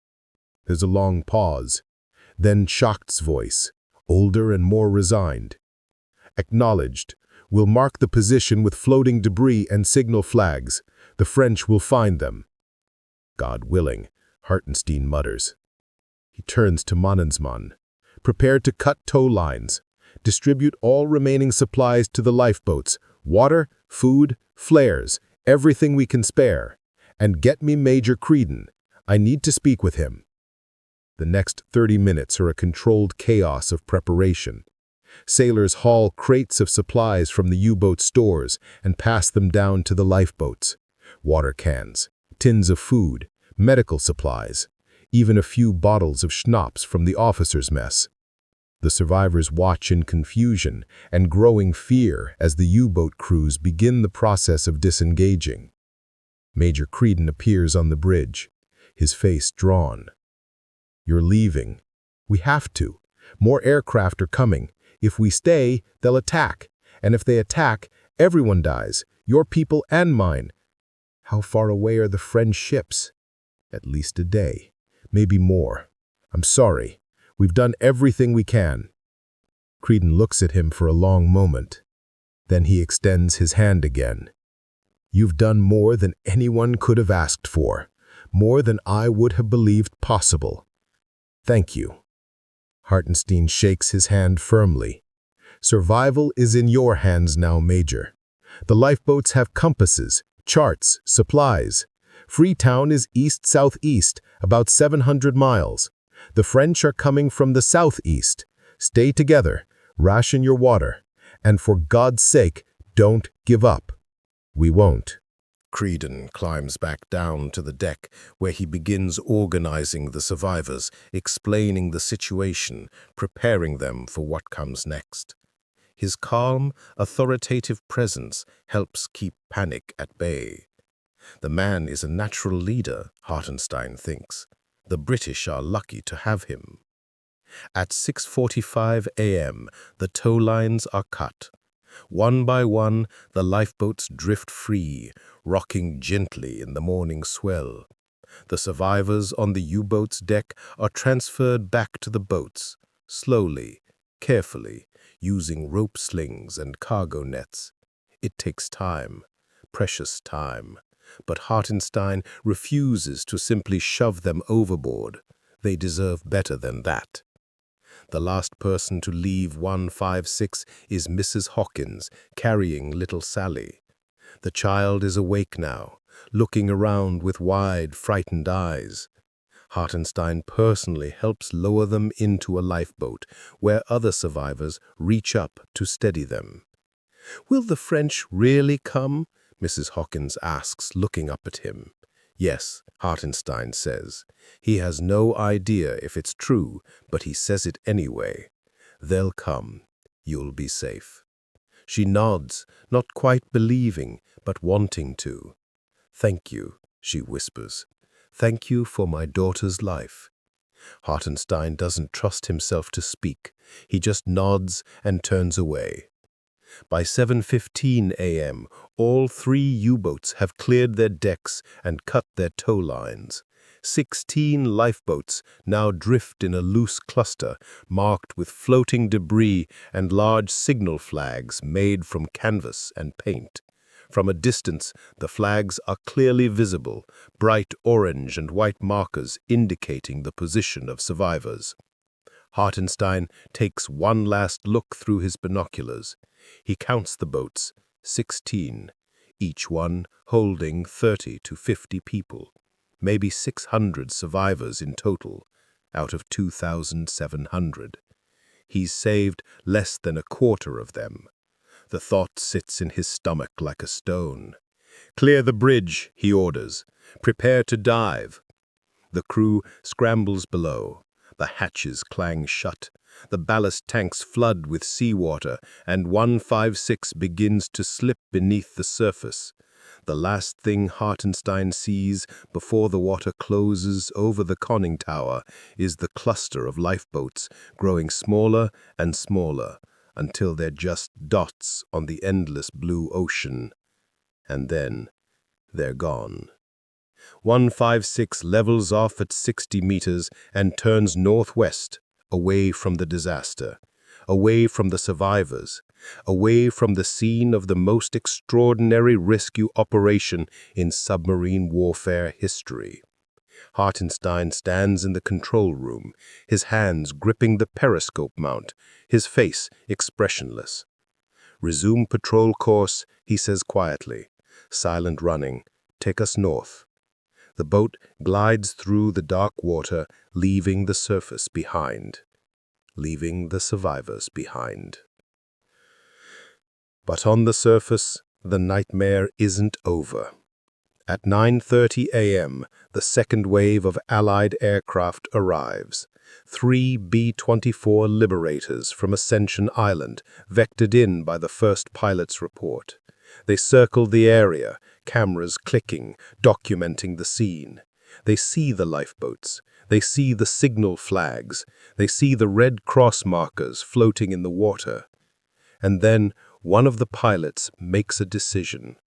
There's a long pause. Then Schacht's voice, older and more resigned. "Acknowledged. We'll mark the position with floating debris and signal flags. The French will find them." "God willing," Hartenstein mutters. He turns to Mannesmann. "Prepare to cut tow lines. Distribute all remaining supplies to the lifeboats. Water, food, flares, everything we can spare. And get me Major Creedon. I need to speak with him." The next 30 minutes are a controlled chaos of preparation. Sailors haul crates of supplies from the U-boat stores and pass them down to the lifeboats. Water cans, tins of food, medical supplies, even a few bottles of schnapps from the officers' mess. The survivors watch in confusion and growing fear as the U-boat crews begin the process of disengaging. Major Creedon appears on the bridge, his face drawn. "You're leaving. We have to. More aircraft are coming. If we stay, they'll attack. And if they attack, everyone dies, your people and mine." "How far away are the French ships?" "At least a day. Maybe more. I'm sorry. We've done everything we can." Creedon looks at him for a long moment. Then he extends his hand again. "You've done more than anyone could have asked for. More than I would have believed possible. Thank you." Hartenstein shakes his hand firmly. Survival is in your hands now, Major. The lifeboats have compasses, charts, supplies. Freetown is east-southeast, about 700 miles. The French are coming from the southeast. Stay together, ration your water, and for God's sake, don't give up. We won't. Creedon climbs back down to the deck, where he begins organizing the survivors, explaining the situation, preparing them for what comes next. His calm, authoritative presence helps keep panic at bay. The man is a natural leader, Hartenstein thinks. The British are lucky to have him. At 6:45 a.m., the tow lines are cut. One by one, the lifeboats drift free, rocking gently in the morning swell. The survivors on the U-boat's deck are transferred back to the boats, slowly, carefully, using rope slings and cargo nets. It takes time, precious time, but Hartenstein refuses to simply shove them overboard. They deserve better than that. The last person to leave 156 is Mrs. Hawkins, carrying little Sally. The child is awake now, looking around with wide, frightened eyes. Hartenstein personally helps lower them into a lifeboat, where other survivors reach up to steady them. "Will the French really come?" Mrs. Hawkins asks, looking up at him. "Yes," Hartenstein says. He has no idea if it's true, but he says it anyway. "They'll come. You'll be safe." She nods, not quite believing, but wanting to. "Thank you," she whispers. "Thank you for my daughter's life." Hartenstein doesn't trust himself to speak. He just nods and turns away. By 7:15 a.m., all 3 U-boats have cleared their decks and cut their tow lines. 16 lifeboats now drift in a loose cluster, marked with floating debris and large signal flags made from canvas and paint. From a distance, the flags are clearly visible, bright orange and white markers indicating the position of survivors. Hartenstein takes one last look through his binoculars. He counts the boats, 16, each one holding 30 to 50 people, maybe 600 survivors in total, out of 2,700. He's saved less than a quarter of them. The thought sits in his stomach like a stone. "Clear the bridge," he orders. "Prepare to dive." The crew scrambles below. The hatches clang shut. The ballast tanks flood with seawater, and 156 begins to slip beneath the surface. The last thing Hartenstein sees before the water closes over the conning tower is the cluster of lifeboats growing smaller and smaller until they're just dots on the endless blue ocean. And then they're gone. 156 levels off at 60 meters and turns northwest, away from the disaster, away from the survivors, away from the scene of the most extraordinary rescue operation in submarine warfare history. Hartenstein stands in the control room, his hands gripping the periscope mount, his face expressionless. "Resume patrol course," he says quietly. "Silent running. Take us north." The boat glides through the dark water, leaving the surface behind, leaving the survivors behind. But on the surface, the nightmare isn't over. At 9:30 a.m., the second wave of Allied aircraft arrives. 3 B-24 Liberators from Ascension Island, vectored in by the first pilot's report. They circle the area, cameras clicking, documenting the scene. They see the lifeboats. They see the signal flags. They see the Red Cross markers floating in the water. And then one of the pilots makes a decision.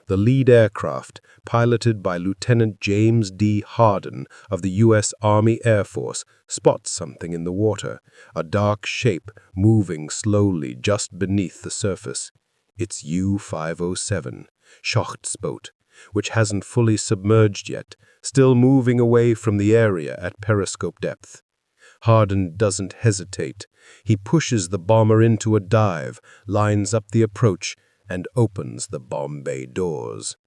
The lead aircraft, piloted by Lieutenant James D. Hardin of the U.S. Army Air Force, spots something in the water, a dark shape moving slowly just beneath the surface. It's U-507, Schacht's boat, which hasn't fully submerged yet, still moving away from the area at periscope depth. Harden doesn't hesitate. He pushes the bomber into a dive, lines up the approach, and opens the bomb bay doors.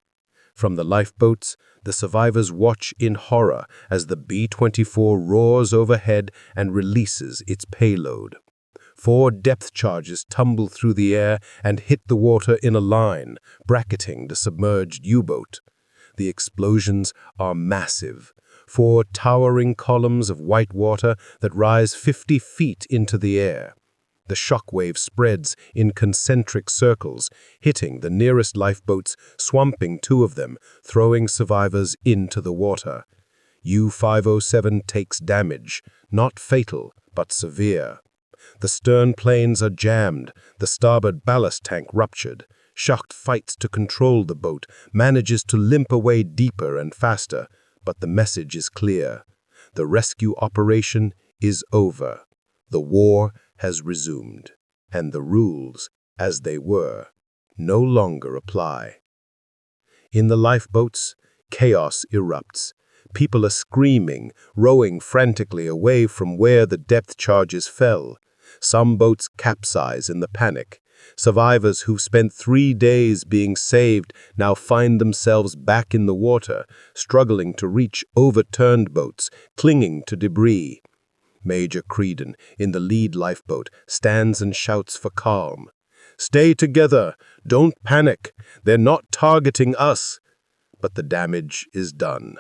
From the lifeboats, the survivors watch in horror as the B-24 roars overhead and releases its payload. 4 depth charges tumble through the air and hit the water in a line, bracketing the submerged U-boat. The explosions are massive. 4 towering columns of white water that rise 50 feet into the air. The shockwave spreads in concentric circles, hitting the nearest lifeboats, swamping 2 of them, throwing survivors into the water. U-507 takes damage, not fatal, but severe. The stern planes are jammed, the starboard ballast tank ruptured. Schacht fights to control the boat, manages to limp away deeper and faster, but the message is clear. The rescue operation is over. The war has resumed, and the rules, as they were, no longer apply. In the lifeboats, chaos erupts. People are screaming, rowing frantically away from where the depth charges fell. Some boats capsize in the panic. Survivors who've spent 3 days being saved now find themselves back in the water, struggling to reach overturned boats, clinging to debris. Major Creedon, in the lead lifeboat, stands and shouts for calm. "Stay together! Don't panic! They're not targeting us!" But the damage is done.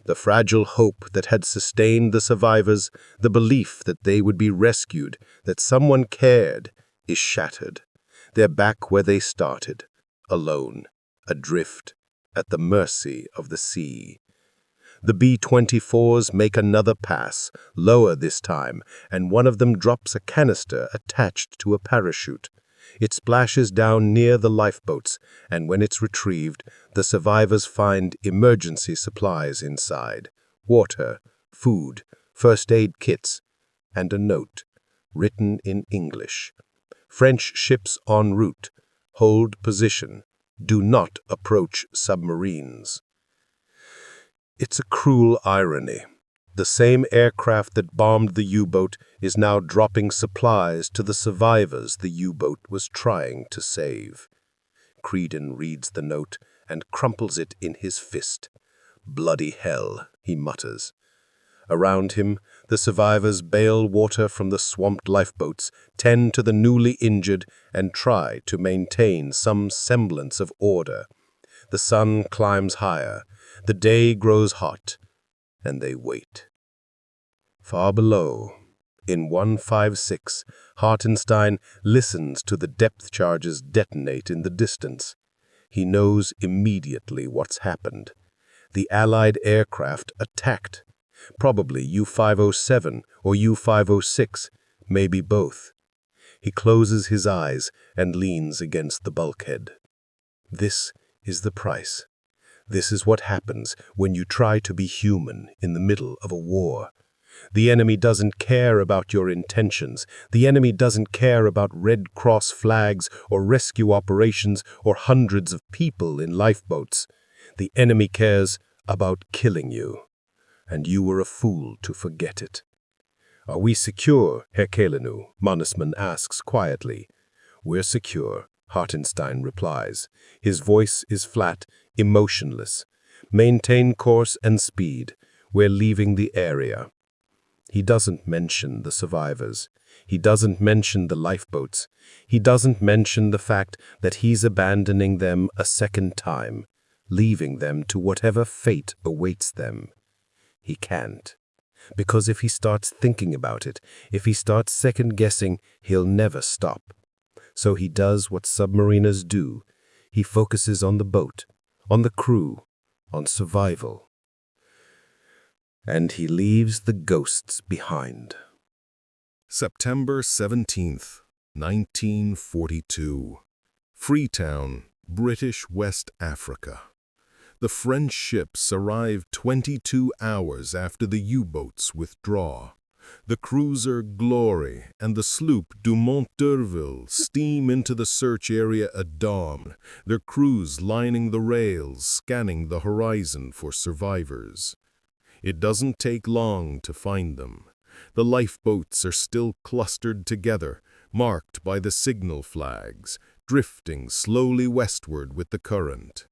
The fragile hope that had sustained the survivors, the belief that they would be rescued, that someone cared, is shattered. They're back where they started, alone, adrift, at the mercy of the sea. The B-24s make another pass, lower this time, and one of them drops a canister attached to a parachute. It splashes down near the lifeboats, and when it's retrieved, the survivors find emergency supplies inside: water, food, first aid kits, and a note, written in English. "French ships en route. Hold position. Do not approach submarines." It's a cruel irony. The same aircraft that bombed the U-boat is now dropping supplies to the survivors the U-boat was trying to save. Creedon reads the note and crumples it in his fist. "Bloody hell," he mutters. Around him, the survivors bail water from the swamped lifeboats, tend to the newly injured, and try to maintain some semblance of order. The sun climbs higher. The day grows hot, and they wait. Far below, in 156, Hartenstein listens to the depth charges detonate in the distance. He knows immediately what's happened. The Allied aircraft attacked. Probably U-507 or U-506, maybe both. He closes his eyes and leans against the bulkhead. This is the price. This is what happens when you try to be human in the middle of a war. The enemy doesn't care about your intentions. The enemy doesn't care about Red Cross flags or rescue operations or hundreds of people in lifeboats. The enemy cares about killing you. And you were a fool to forget it. "Are we secure, Herr Kalenu?" Mannesmann asks quietly. "We're secure," Hartenstein replies. His voice is flat, emotionless. "Maintain course and speed. We're leaving the area." He doesn't mention the survivors. He doesn't mention the lifeboats. He doesn't mention the fact that he's abandoning them a second time, leaving them to whatever fate awaits them. He can't. Because if he starts thinking about it, if he starts second-guessing, he'll never stop. So he does what submariners do. He focuses on the boat, on the crew, on survival. And he leaves the ghosts behind. September 17th, 1942. Freetown, British West Africa. The French ships arrive 22 hours after the U-boats withdraw. The cruiser Glory and the sloop Dumont d'Urville steam into the search area at dawn, their crews lining the rails, scanning the horizon for survivors. It doesn't take long to find them. The lifeboats are still clustered together, marked by the signal flags, drifting slowly westward with the current.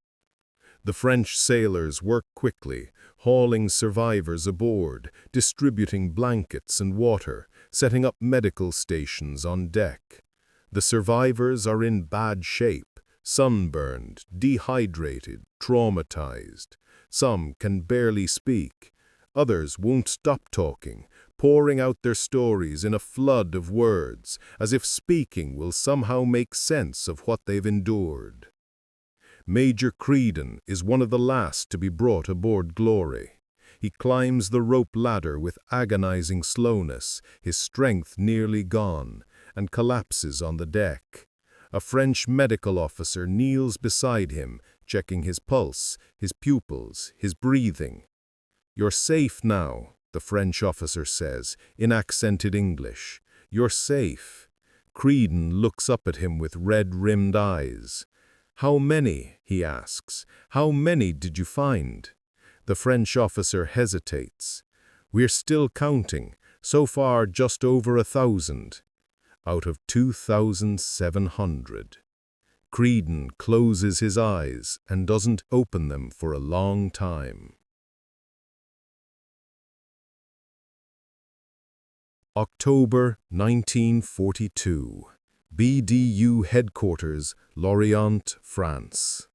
The French sailors work quickly, hauling survivors aboard, distributing blankets and water, setting up medical stations on deck. The survivors are in bad shape, sunburned, dehydrated, traumatized. Some can barely speak. Others won't stop talking, pouring out their stories in a flood of words, as if speaking will somehow make sense of what they've endured. Major Creedon is one of the last to be brought aboard Glory. He climbs the rope ladder with agonizing slowness, his strength nearly gone, and collapses on the deck. A French medical officer kneels beside him, checking his pulse, his pupils, his breathing. "You're safe now," the French officer says, in accented English. "You're safe." Creedon looks up at him with red-rimmed eyes. "How many?" he asks. "How many did you find?" The French officer hesitates. "We're still counting. So far, just over 1,000. Out of 2,700. Creedon closes his eyes and doesn't open them for a long time. October 1942. BDU Headquarters, Lorient, France.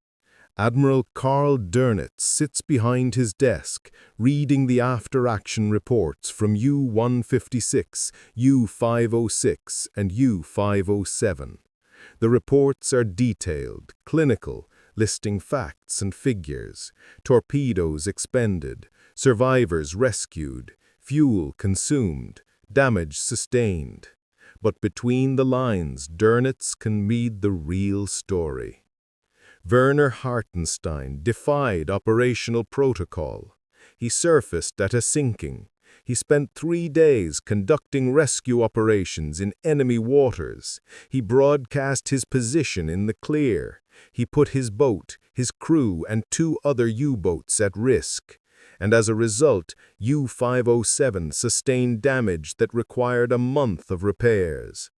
Admiral Karl Dönitz sits behind his desk, reading the after-action reports from U-156, U-506, and U-507. The reports are detailed, clinical, listing facts and figures, torpedoes expended, survivors rescued, fuel consumed, damage sustained. But between the lines, Dönitz can read the real story. Werner Hartenstein defied operational protocol. He surfaced at a sinking. He spent 3 days conducting rescue operations in enemy waters. He broadcast his position in the clear. He put his boat, his crew, and 2 other U-boats at risk. And as a result, U-507 sustained damage that required a month of repairs.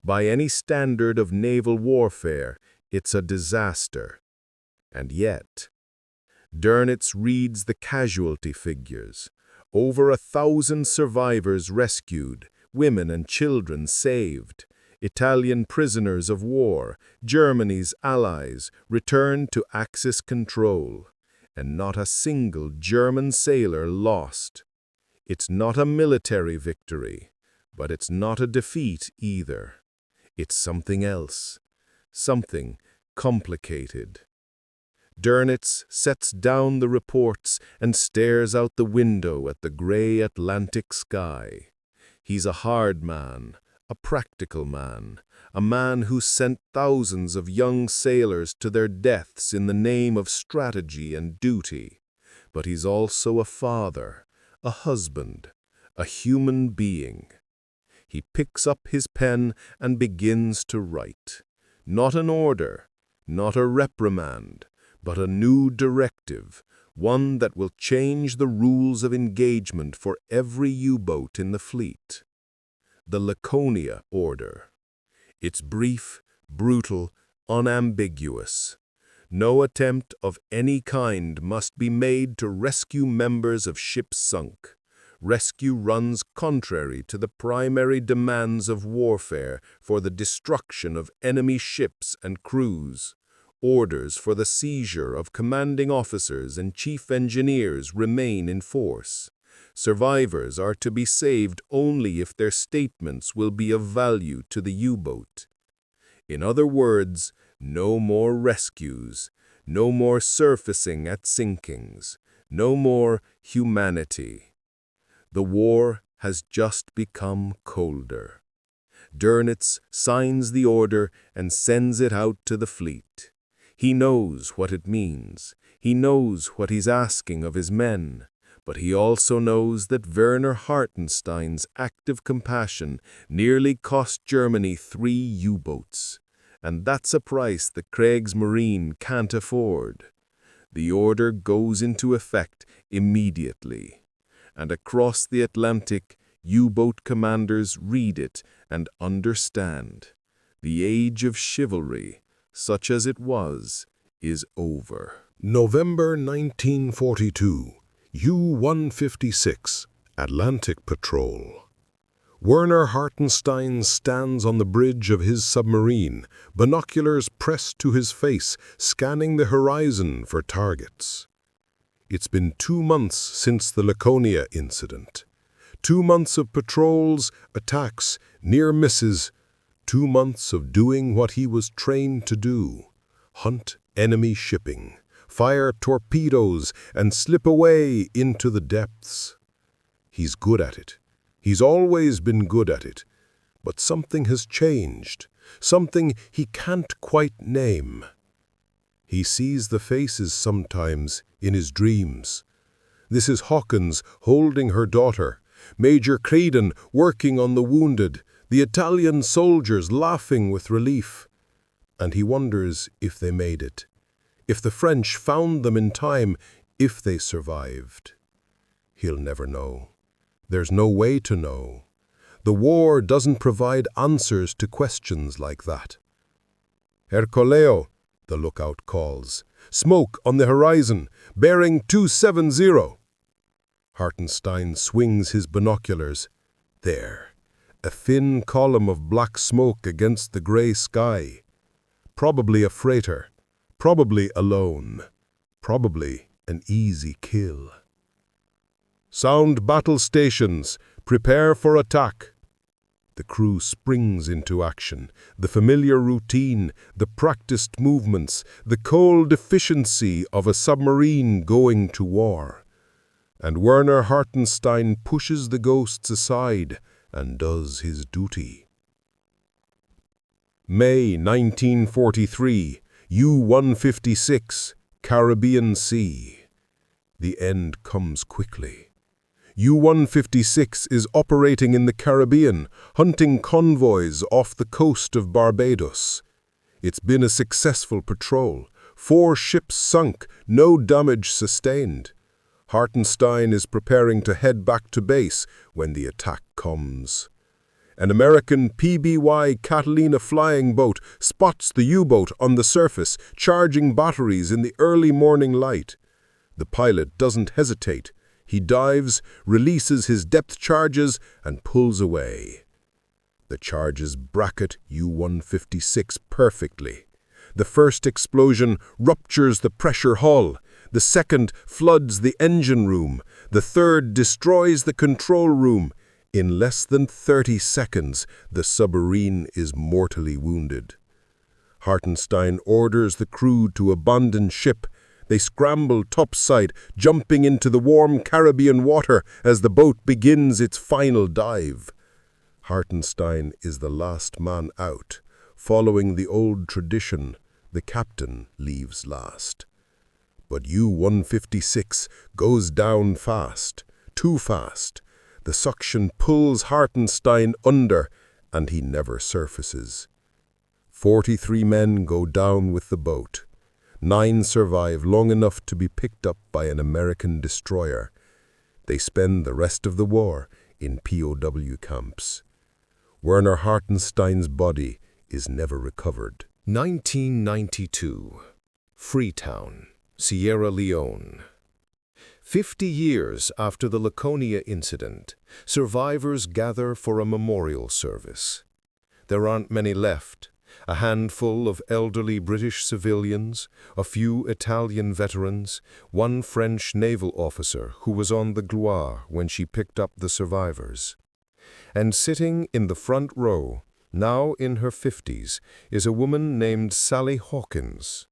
By any standard of naval warfare, it's a disaster. And yet, Dönitz reads the casualty figures. Over 1,000 survivors rescued, women and children saved. Italian prisoners of war, Germany's allies, returned to Axis control. And not a single German sailor lost. It's not a military victory, but it's not a defeat either. It's something else, something complicated. Dönitz sets down the reports and stares out the window at the gray Atlantic sky. He's a hard man, a practical man, a man who sent thousands of young sailors to their deaths in the name of strategy and duty. But he's also a father, a husband, a human being. He picks up his pen and begins to write. Not an order, not a reprimand, but a new directive, one that will change the rules of engagement for every U-boat in the fleet. The Laconia order. It's brief, brutal, unambiguous. No attempt of any kind must be made to rescue members of ships sunk. Rescue runs contrary to the primary demands of warfare for the destruction of enemy ships and crews. Orders for the seizure of commanding officers and chief engineers remain in force. Survivors are to be saved only if their statements will be of value to the U-boat. In other words, no more rescues, no more surfacing at sinkings, no more humanity. The war has just become colder. Dönitz signs the order and sends it out to the fleet. He knows what it means. He knows what he's asking of his men. But he also knows that Werner Hartenstein's act of compassion nearly cost Germany 3 U-boats. And that's a price the Kriegsmarine can't afford. The order goes into effect immediately. And across the Atlantic, U-boat commanders read it and understand. The age of chivalry, such as it was, is over. November 1942, U-156, Atlantic Patrol. Werner Hartenstein stands on the bridge of his submarine, binoculars pressed to his face, scanning the horizon for targets. It's been 2 months since the Laconia incident. 2 months of patrols, attacks, near misses. 2 months of doing what he was trained to do: hunt enemy shipping, fire torpedoes, and slip away into the depths. He's good at it. He's always been good at it. But something has changed, something he can't quite name. He sees the faces sometimes in his dreams. This is Hawkins holding her daughter, Major Creedon working on the wounded, the Italian soldiers laughing with relief. And he wonders if they made it, if the French found them in time, if they survived. He'll never know. There's no way to know. The war doesn't provide answers to questions like that. Herculeo, the lookout calls. Smoke on the horizon, bearing 270. Hartenstein swings his binoculars. There, a thin column of black smoke against the gray sky. Probably a freighter, probably alone, probably an easy kill. Sound battle stations, prepare for attack. The crew springs into action, the familiar routine, the practiced movements, the cold efficiency of a submarine going to war. And Werner Hartenstein pushes the ghosts aside and does his duty. May 1943, U-156, Caribbean Sea. The end comes quickly. U-156 is operating in the Caribbean, hunting convoys off the coast of Barbados. It's been a successful patrol. 4 ships sunk, no damage sustained. Hartenstein is preparing to head back to base when the attack comes. An American PBY Catalina flying boat spots the U-boat on the surface, charging batteries in the early morning light. The pilot doesn't hesitate. He dives, releases his depth charges, and pulls away. The charges bracket U-156 perfectly. The first explosion ruptures the pressure hull. The second floods the engine room. The third destroys the control room. In less than 30 seconds, the submarine is mortally wounded. Hartenstein orders the crew to abandon ship. They scramble topside, jumping into the warm Caribbean water as the boat begins its final dive. Hartenstein is the last man out. Following the old tradition, the captain leaves last. But U-156 goes down fast, too fast. The suction pulls Hartenstein under, and he never surfaces. 43 men go down with the boat. 9 survive long enough to be picked up by an American destroyer. They spend the rest of the war in POW camps. Werner Hartenstein's body is never recovered. 1992. Freetown, Sierra Leone. 50 years after the Laconia incident, survivors gather for a memorial service. There aren't many left. A handful of elderly British civilians, a few Italian veterans, 1 French naval officer who was on the Gloire when she picked up the survivors. And sitting in the front row, now in her 50s, is a woman named Sally Hawkins.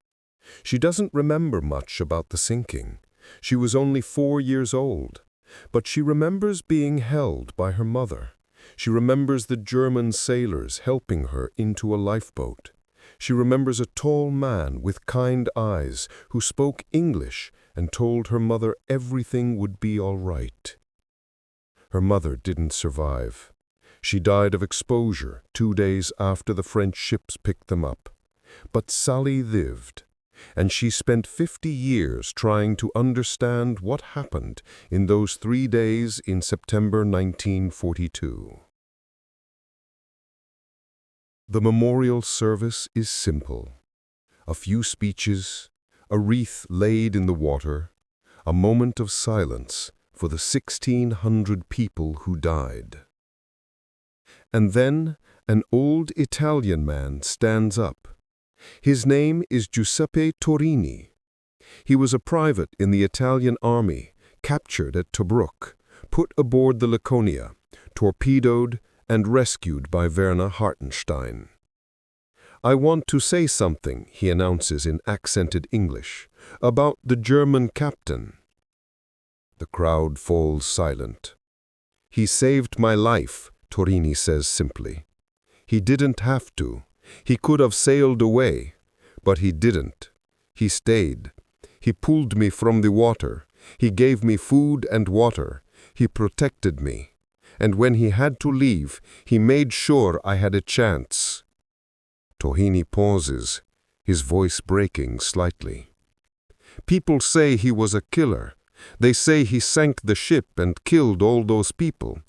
She doesn't remember much about the sinking. She was only 4 years old, but she remembers being held by her mother. She remembers the German sailors helping her into a lifeboat. She remembers a tall man with kind eyes who spoke English and told her mother everything would be all right. Her mother didn't survive. She died of exposure 2 days after the French ships picked them up. But Sally lived. and she spent 50 years trying to understand what happened in those 3 days in September 1942. The memorial service is simple. A few speeches, a wreath laid in the water, a moment of silence for the 1,600 people who died. And then an old Italian man stands up. His name is Giuseppe Torini. He was a private in the Italian army, captured at Tobruk, put aboard the Laconia, torpedoed, and rescued by Werner Hartenstein. "I want to say something," he announces in accented English, "about the German captain." The crowd falls silent. "He saved my life," Torini says simply. "He didn't have to. He could have sailed away, but he didn't. He stayed. He pulled me from the water. He gave me food and water. He protected me. And when he had to leave, he made sure I had a chance." Torini pauses, his voice breaking slightly. "People say he was a killer. They say he sank the ship and killed all those people.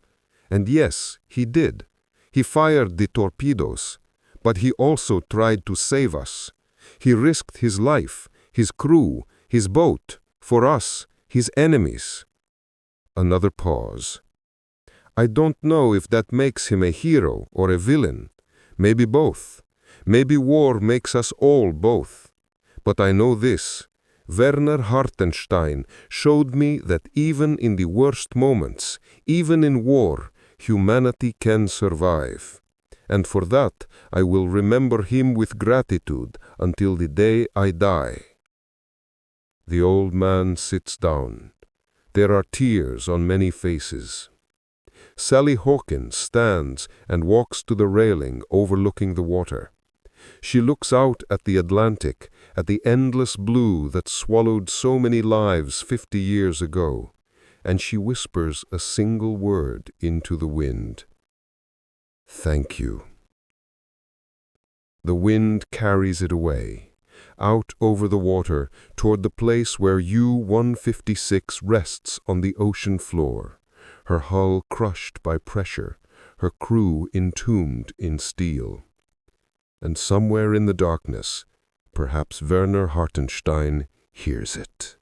And yes, he did. He fired the torpedoes. But he also tried to save us. He risked his life, his crew, his boat, for us, his enemies." Another pause. "I don't know if that makes him a hero or a villain. Maybe both. Maybe war makes us all both. But I know this. Werner Hartenstein showed me that even in the worst moments, even in war, humanity can survive. And for that, I will remember him with gratitude until the day I die." The old man sits down. There are tears on many faces. Sally Hawkins stands and walks to the railing overlooking the water. She looks out at the Atlantic, at the endless blue that swallowed so many lives 50 years ago, and she whispers a single word into the wind. "Thank you." The wind carries it away, out over the water toward the place where U-156 rests on the ocean floor, her hull crushed by pressure, her crew entombed in steel. And somewhere in the darkness, perhaps Werner Hartenstein hears it.